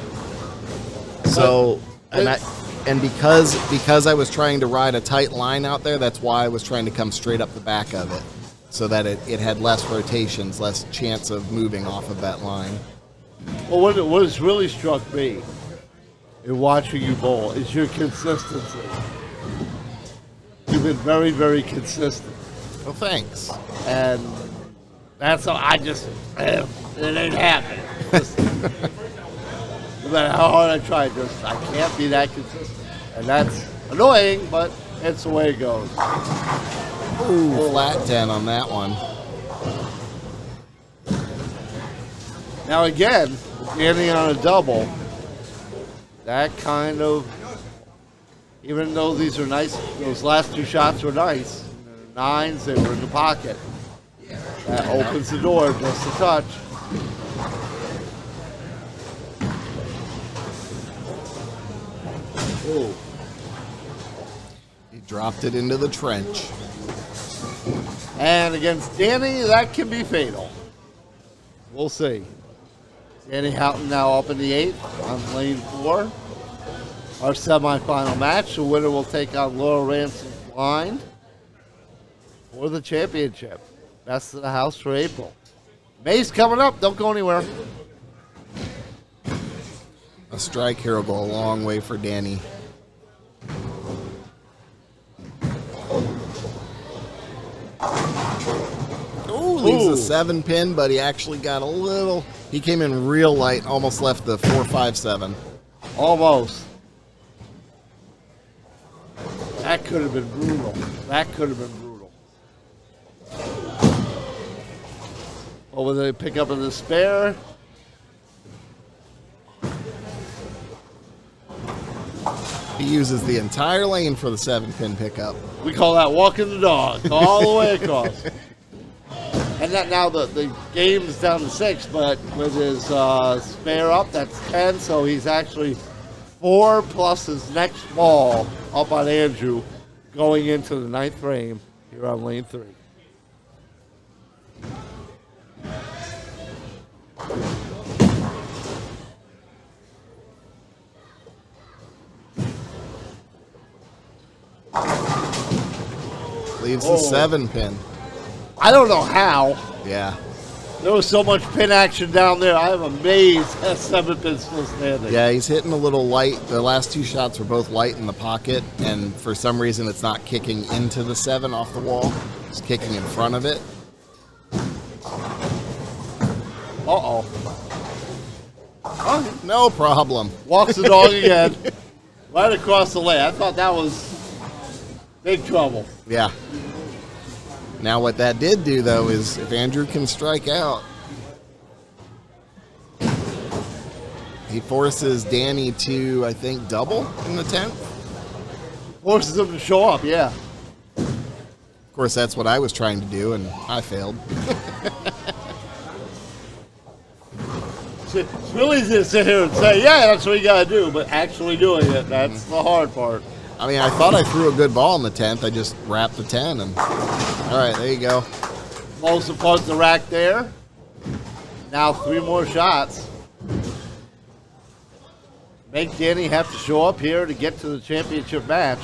So, and because I was trying to ride a tight line out there, that's why I was trying to come straight up the back of it, so that it had less rotations, less chance of moving off of that line. Well, what has really struck me in watching you bowl is your consistency. You've been very, very consistent. Well, thanks. And that's how it ain't happening. No matter how hard I try, I can't be that consistent. And that's annoying, but it's the way it goes. Ooh, flat 10 on that one. Now again, Danny on a double, that kind of, even though these are nice, those last 2 shots were nice, 9s, they were in the pocket. That opens the door just a touch. Ooh. He dropped it into the trench. And against Danny, that can be fatal. We'll see. Danny Houghton now up in the 8th on lane 4. Our semifinal match. The winner will take on Laura Ransom's blind for the championship. Best of the house for April. May's coming up. Don't go anywhere. A strike here will go a long way for Danny. Ooh, leaves a 7-pin, but he actually got a little. He came in real light, almost left the 4-5-7. Almost. That could have been brutal. That could have been brutal. Over the pick up of the spare. He uses the entire lane for the 7-pin pickup. We call that walking the dog all the way across. And that now the game's down to 6, but with his spare up, that's 10. So he's actually 4 plus his next ball up on Andrew going into the 9th frame here on lane 3. Leaves the 7-pin. I don't know how. Yeah. There was so much pin action down there. I am amazed that 7-pin's still standing. Yeah, he's hitting a little light. The last 2 shots were both light in the pocket, and for some reason it's not kicking into the 7 off the wall. It's kicking in front of it. Uh-oh. Oh, no problem. Walks the dog again. Right across the lane. I thought that was big trouble. Yeah. Now what that did do, though, is if Andrew can strike out, he forces Danny to, I think, double in the 10th. Forces him to show up, yeah. Of course, that's what I was trying to do, and I failed. It's really easy to sit here and say, yeah, that's what you got to do, but actually doing it, that's the hard part. I mean, I thought I threw a good ball in the 10th. I just wrapped the 10, and all right, there you go. Most apart the rack there. Now 3 more shots. Make Danny have to show up here to get to the championship match.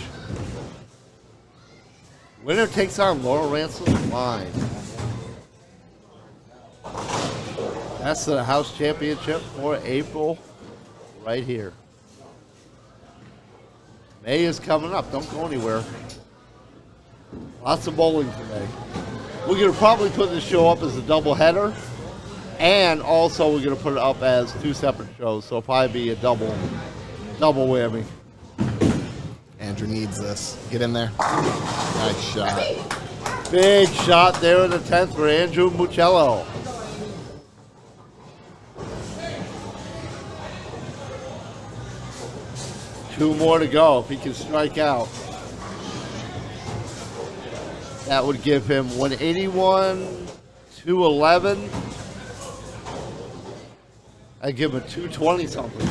Winner takes on Laura Ransom's line. That's the house championship for April right here. May is coming up. Don't go anywhere. Lots of bowling today. We're going to probably put this show up as a double header, and also we're going to put it up as 2 separate shows, so it'll probably be a double whammy. Andrew needs this. Get in there. Nice shot. Big shot there in the 10th for Andrew Muccillo. Two more to go if he can strike out. That would give him 181, 211. I'd give him a 220 something.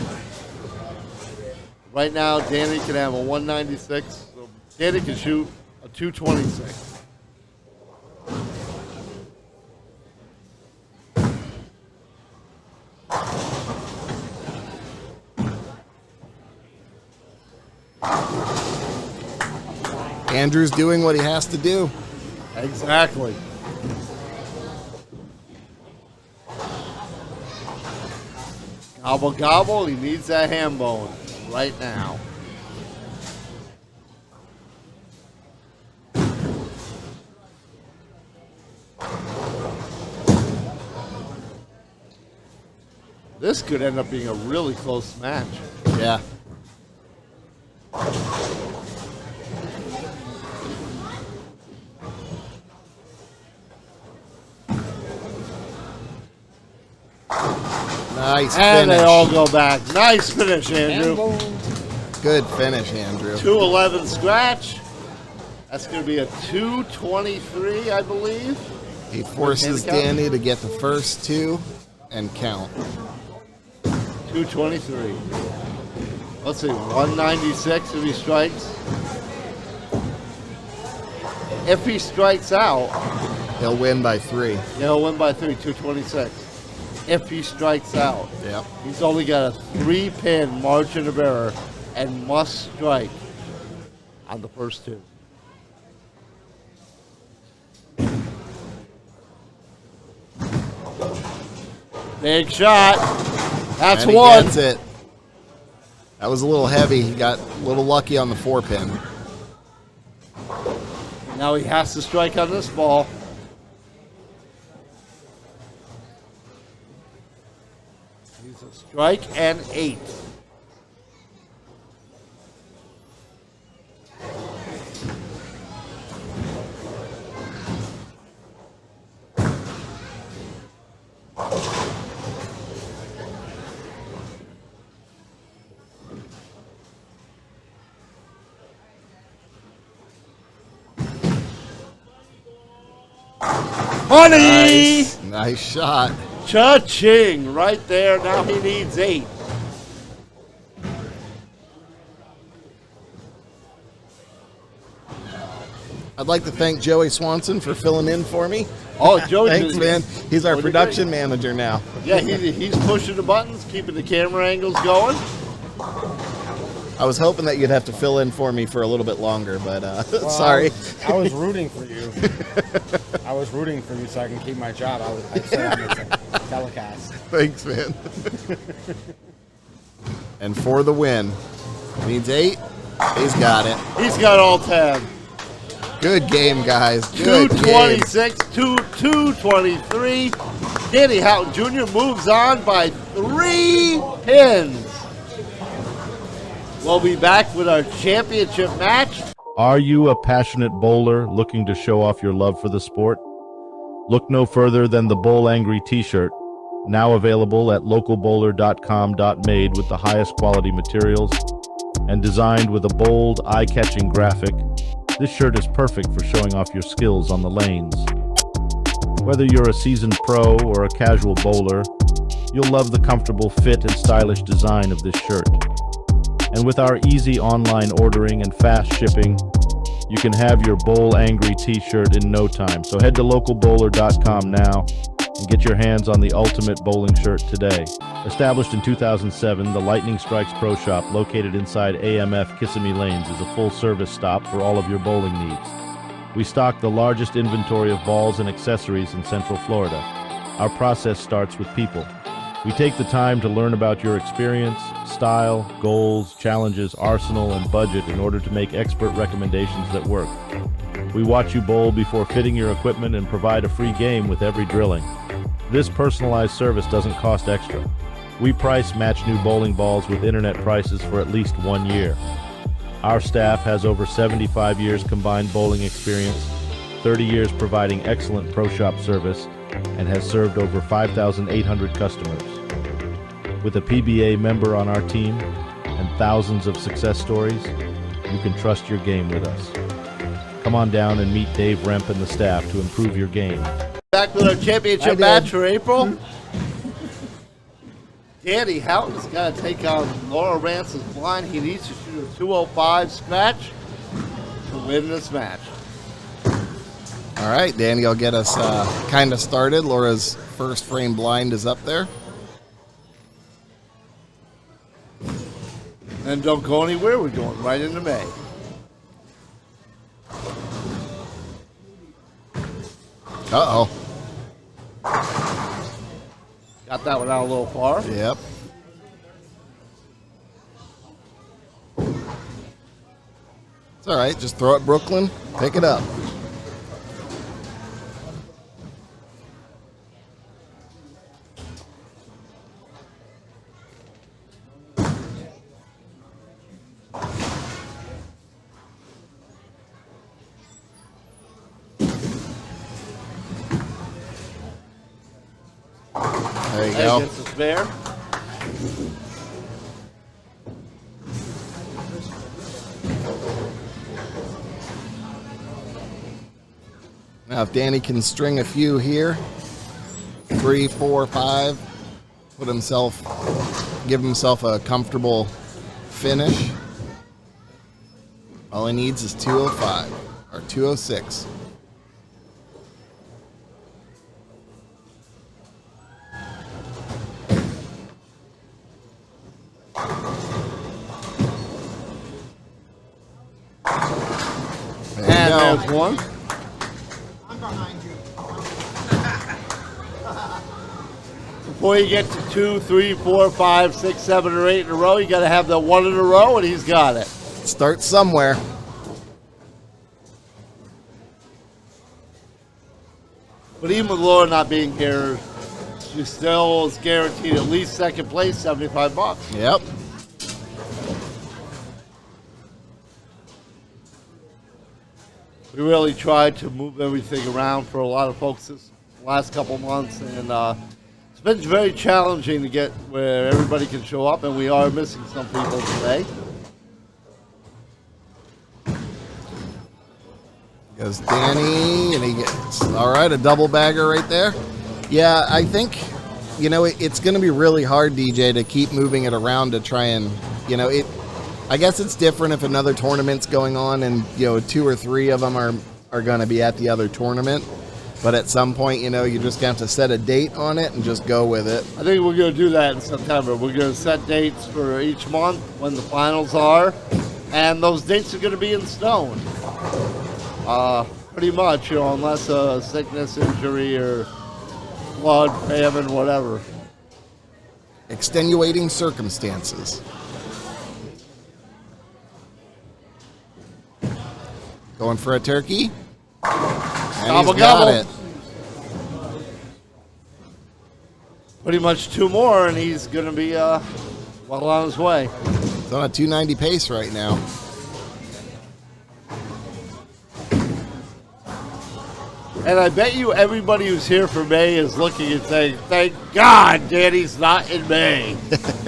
Right now, Danny can have a 196. So Danny can shoot a 226. Andrew's doing what he has to do. Exactly. Gobble, gobble. He needs that ham bone right now. This could end up being a really close match. Yeah. Nice and finish. They all go back. Nice finish, Andrew. Good finish, Andrew. 211 scratch. That's going to be a 223, I believe. He forces Danny to get the first 2 and count. 223. Let's see, 196 if he strikes. If he strikes out, He'll win by 3. he'll win by 3, 226. If he strikes out. Yep. He's only got a 3-pin margin of error and must strike on the first 2. Big shot. That's And he one. gets it. That was a little heavy. He got a little lucky on the 4-pin. Now he has to strike on this ball. He's a strike and 8. 20! Nice shot. Cha-ching! Right there. Now he needs 8. I'd like to thank Joey Swanson for filling in for me. Oh, Joey. Thanks, man. He's our Joey production did manager now. Yeah, he's pushing the buttons, keeping the camera angles going. I was hoping that you'd have to fill in for me for a little bit longer, but sorry. I was rooting for you. I was rooting for you so I can keep my job. I said on the telecast. Thanks, man. And for the win. Needs 8. He's got it. He's got all 10. Good game, guys. Good 226, 223. Danny Houghton Jr. moves on by 3 pins. We'll be back with our championship match. Are you a passionate bowler looking to show off your love for the sport? Look no further than the Bowl Angry t-shirt, now available at localbowler.com.made with the highest quality materials and designed with a bold, eye-catching graphic. This shirt is perfect for showing off your skills on the lanes. Whether you're a seasoned pro or a casual bowler, you'll love the comfortable fit and stylish design of this shirt. And with our easy online ordering and fast shipping, you can have your Bowl Angry t-shirt in no time. So head to localbowler.com now and get your hands on the ultimate bowling shirt today. Established in 2007, the Lightning Strikes Pro Shop, located inside AMF Kissimmee Lanes, is a full-service stop for all of your bowling needs. We stock the largest inventory of balls and accessories in Central Florida. Our process starts with people. We take the time to learn about your experience, style, goals, challenges, arsenal, and budget in order to make expert recommendations that work. We watch you bowl before fitting your equipment and provide a free game with every drilling. This personalized service doesn't cost extra. We price match new bowling balls with internet prices for at least 1 year. Our staff has over 75 years combined bowling experience, 30 years providing excellent pro shop service, and has served over 5,800 customers. With a PBA member on our team and thousands of success stories, you can trust your game with us. Come on down and meet Dave Remp and the staff to improve your game. Back with our championship match for April. Danny Houghton's got to take on Laura Rance's blind. He needs to shoot a 205 scratch to win this match. All right, Danny will get us kind of started. Laura's first frame blind is up there. And don't go anywhere. We're going right into May. Uh-oh. Got that one out a little far. Yep. It's all right. Just throw it, Brooklyn. Pick it up. There you go. Gets the spare. Now, if Danny can string a few here, 3, 4, 5, give himself a comfortable finish. All he needs is 205 or 206. And there's one. Before you get to 2, 3, 4, 5, 6, 7, or 8 in a row, you got to have the one in a row, and he's got it. Start somewhere. But even with Laura not being here, she still is guaranteed at least second place, $75. Yep. We really tried to move everything around for a lot of folks this last couple months, and it's been very challenging to get where everybody can show up, and we are missing some people today. Goes Danny, and he gets, all right, a double bagger right there. Yeah, I think, it's going to be really hard, DJ, to keep moving it around to try and, I guess it's different if another tournament's going on and, 2 or 3 of them are going to be at the other tournament. But at some point, you just have to set a date on it and just go with it. I think we're going to do that in September. We're going to set dates for each month when the finals are, and those dates are going to be in stone. Pretty much, unless a sickness, injury, or flood, famine, whatever. Extenuating circumstances. Going for a turkey. And Gobble, he's got gobble. it. Pretty much 2 more, and he's going to be well on his way. He's on a 290 pace right now. And I bet you everybody who's here for May is looking and saying, thank God Danny's not in May. Because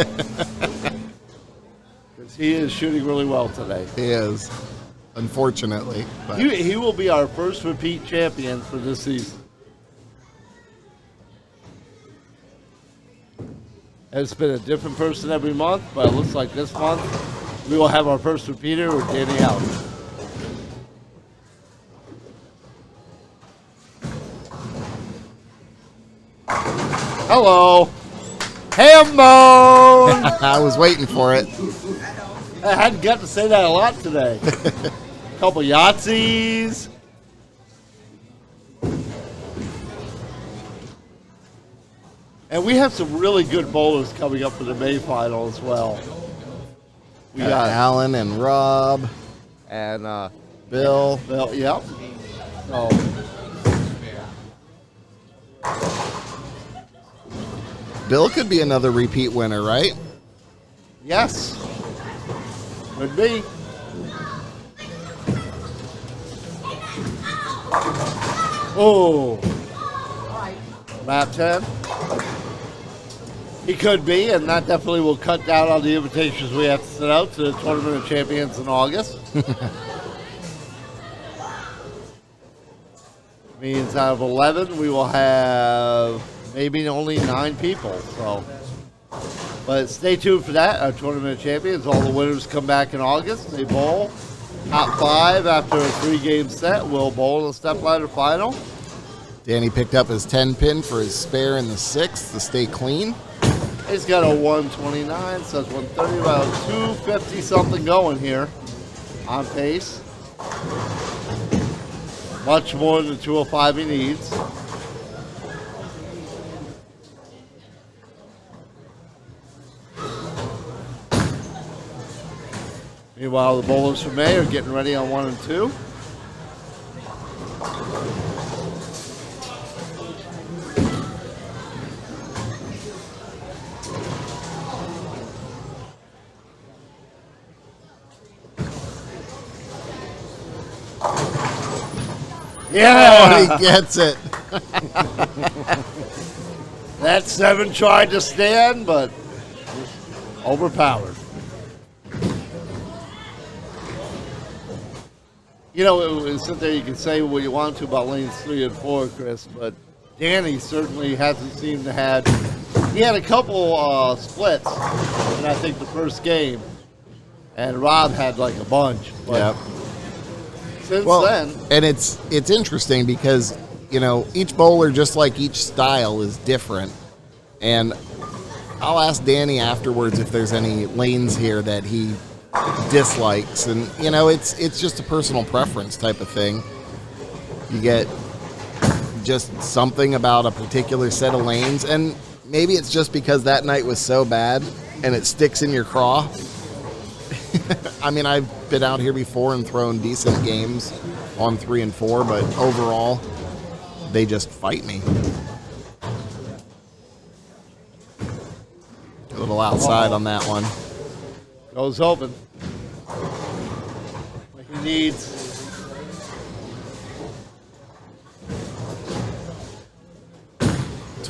he is shooting really well today. He is, unfortunately. But He will be our first repeat champion for this season. It's been a different person every month, but it looks like this month we will have our first repeater with Danny out. Hello. Ham bone. I was waiting for it. I hadn't got to say that a lot today. Couple Yahtzees. And we have some really good bowlers coming up for the May final as well. We got Alan and Rob and Bill. Bill, yep. So Bill could be another repeat winner, right? yes, could be. Oh, map 10. He could be, and that definitely will cut down on the invitations we have to send out to the Tournament of Champions in August. Means out of 11, we will have maybe only 9 people. So, but stay tuned for that. Our Tournament of Champions, all the winners come back in August. They bowl. Top 5 after a 3-game set will bowl in the step ladder final. Danny picked up his 10 pin for his spare in the 6th to stay clean. He's got a 129, so it's 130, about 250 something going here on pace. Much more than the 205 he needs. Meanwhile, the bowlers from May are getting ready on 1 and 2. Yeah, Oh, he gets it. that 7 tried to stand, but overpowered. Sit there, you can say what you want to about lanes 3 and 4, Chris, but Danny certainly hasn't seemed to have. He had a couple splits in, I think, the first game, and Rob had like a bunch. But Yep. since Well, then, and it's interesting because, each bowler, just like each style, is different. And I'll ask Danny afterwards if there's any lanes here that he dislikes. And, it's just a personal preference type of thing. You get just something about a particular set of lanes. And maybe it's just because that night was so bad and it sticks in your craw. I mean, I've been out here before and thrown decent games on 3 and 4, but overall, they just fight me. A little outside on that one. goes open. He needs.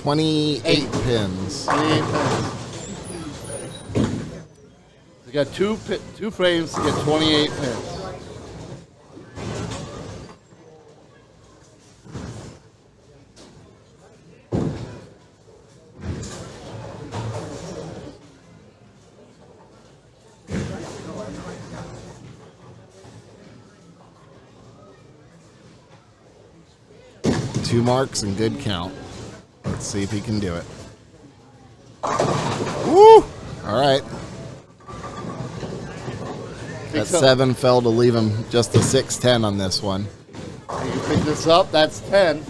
Eight pins. 28 pins. We got two frames to get 28 pins. 2 marks and good count. Let's see if he can do it. Woo! All right. That 7 fell to leave him just a 6-10 on this one. You can pick this up. That's 10.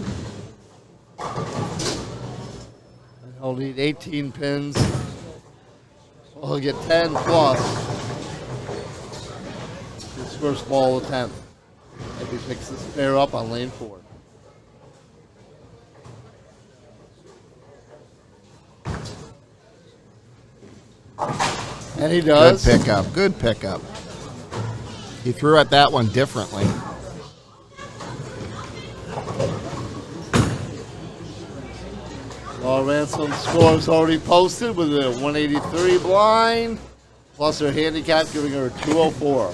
He'll need 18 pins. Well, he'll get 10 plus his first ball attempt if he picks this pair up on lane 4. And he does. Good pickup. Good pickup. He threw at that one differently. Law Ransom scores already posted with a 183 blind, plus her handicap giving her a 204.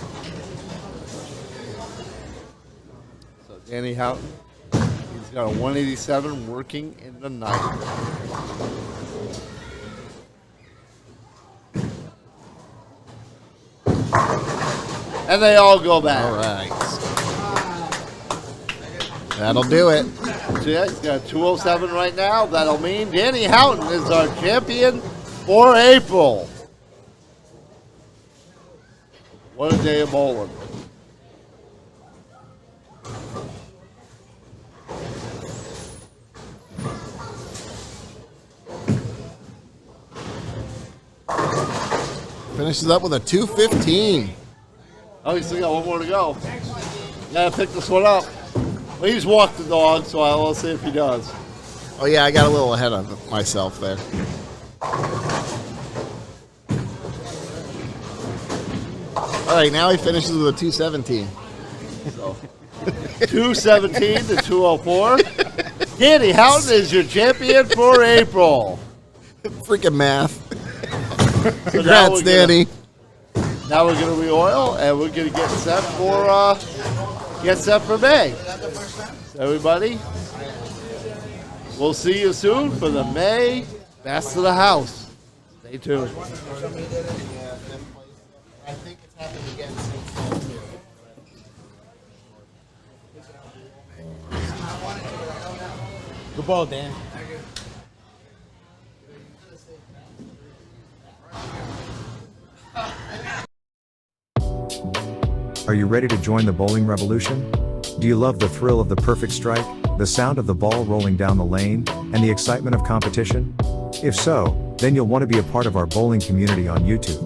So Danny Houghton, he's got a 187 working in the night. And they all go back. All right. That'll do it. So yeah, he's got a 207 right now. That'll mean Danny Houghton is our champion for April. What a day of bowling. Finishes up with a 215. Oh, he's still got one more to go. Gotta pick this one up. Well, he's walked the dog, so I'll see if he does. Oh, yeah, I got a little ahead of myself there. All right, now he finishes with a 217. So, 217 to 204. Danny Houghton is your champion for April. Freaking math. So Congrats, Danny. Now we're gonna re-oil and we're gonna get set for May. So everybody, we'll see you soon for the May Best of the House. Stay tuned. I think it's happened again Good ball, Dan. Are you ready to join the bowling revolution? Do you love the thrill of the perfect strike, the sound of the ball rolling down the lane, and the excitement of competition? If so, then you'll want to be a part of our bowling community on YouTube.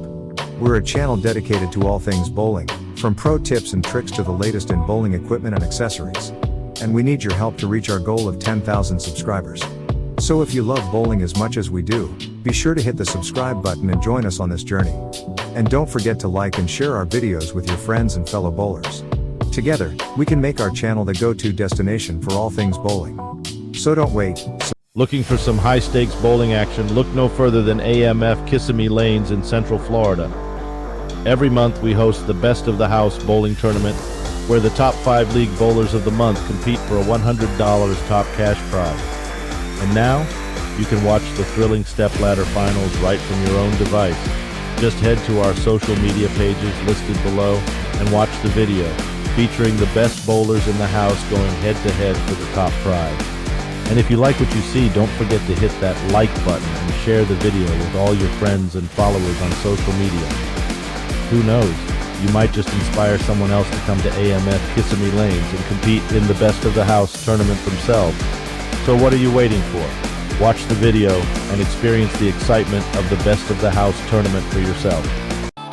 We're a channel dedicated to all things bowling, from pro tips and tricks to the latest in bowling equipment and accessories. And we need your help to reach our goal of 10,000 subscribers. So if you love bowling as much as we do, be sure to hit the subscribe button and join us on this journey. And don't forget to like and share our videos with your friends and fellow bowlers. Together, we can make our channel the go-to destination for all things bowling. So don't wait. Looking for some high-stakes bowling action? Look no further than AMF Kissimmee Lanes in Central Florida. Every month we host the Best of the House bowling tournament, where the top 5 league bowlers of the month compete for a $100 top cash prize. And now, you can watch the thrilling stepladder finals right from your own device. Just head to our social media pages listed below and watch the video, featuring the best bowlers in the house going head-to-head for the top prize. And if you like what you see, don't forget to hit that like button and share the video with all your friends and followers on social media. Who knows, you might just inspire someone else to come to AMF Kissimmee Lanes and compete in the Best of the House tournament themselves. So what are you waiting for? Watch the video and experience the excitement of the Best of the House tournament for yourself.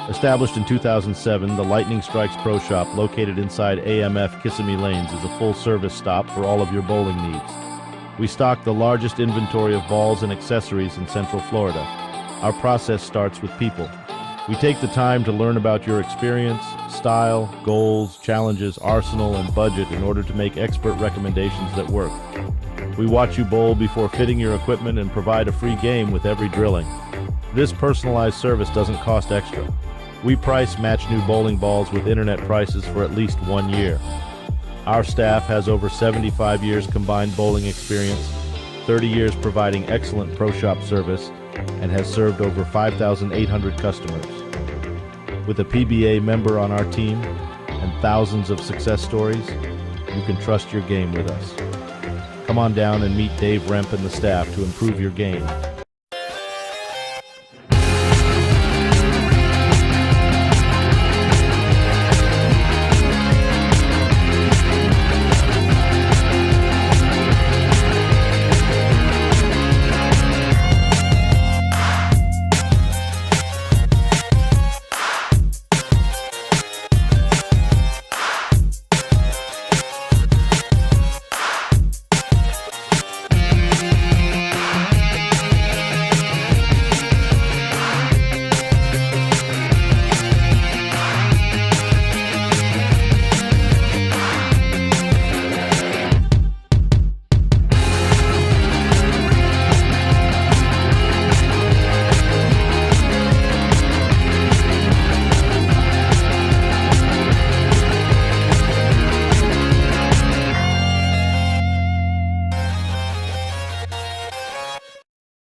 Established in 2007, the Lightning Strikes Pro Shop, located inside AMF Kissimmee Lanes, is a full-service stop for all of your bowling needs. We stock the largest inventory of balls and accessories in Central Florida. Our process starts with people. We take the time to learn about your experience, style, goals, challenges, arsenal, and budget in order to make expert recommendations that work. We watch you bowl before fitting your equipment and provide a free game with every drilling. This personalized service doesn't cost extra. We price match new bowling balls with internet prices for at least 1 year. Our staff has over 75 years combined bowling experience, 30 years providing excellent pro shop service, and has served over 5,800 customers. With a PBA member on our team and thousands of success stories, you can trust your game with us. Come on down and meet Dave Remp and the staff to improve your game.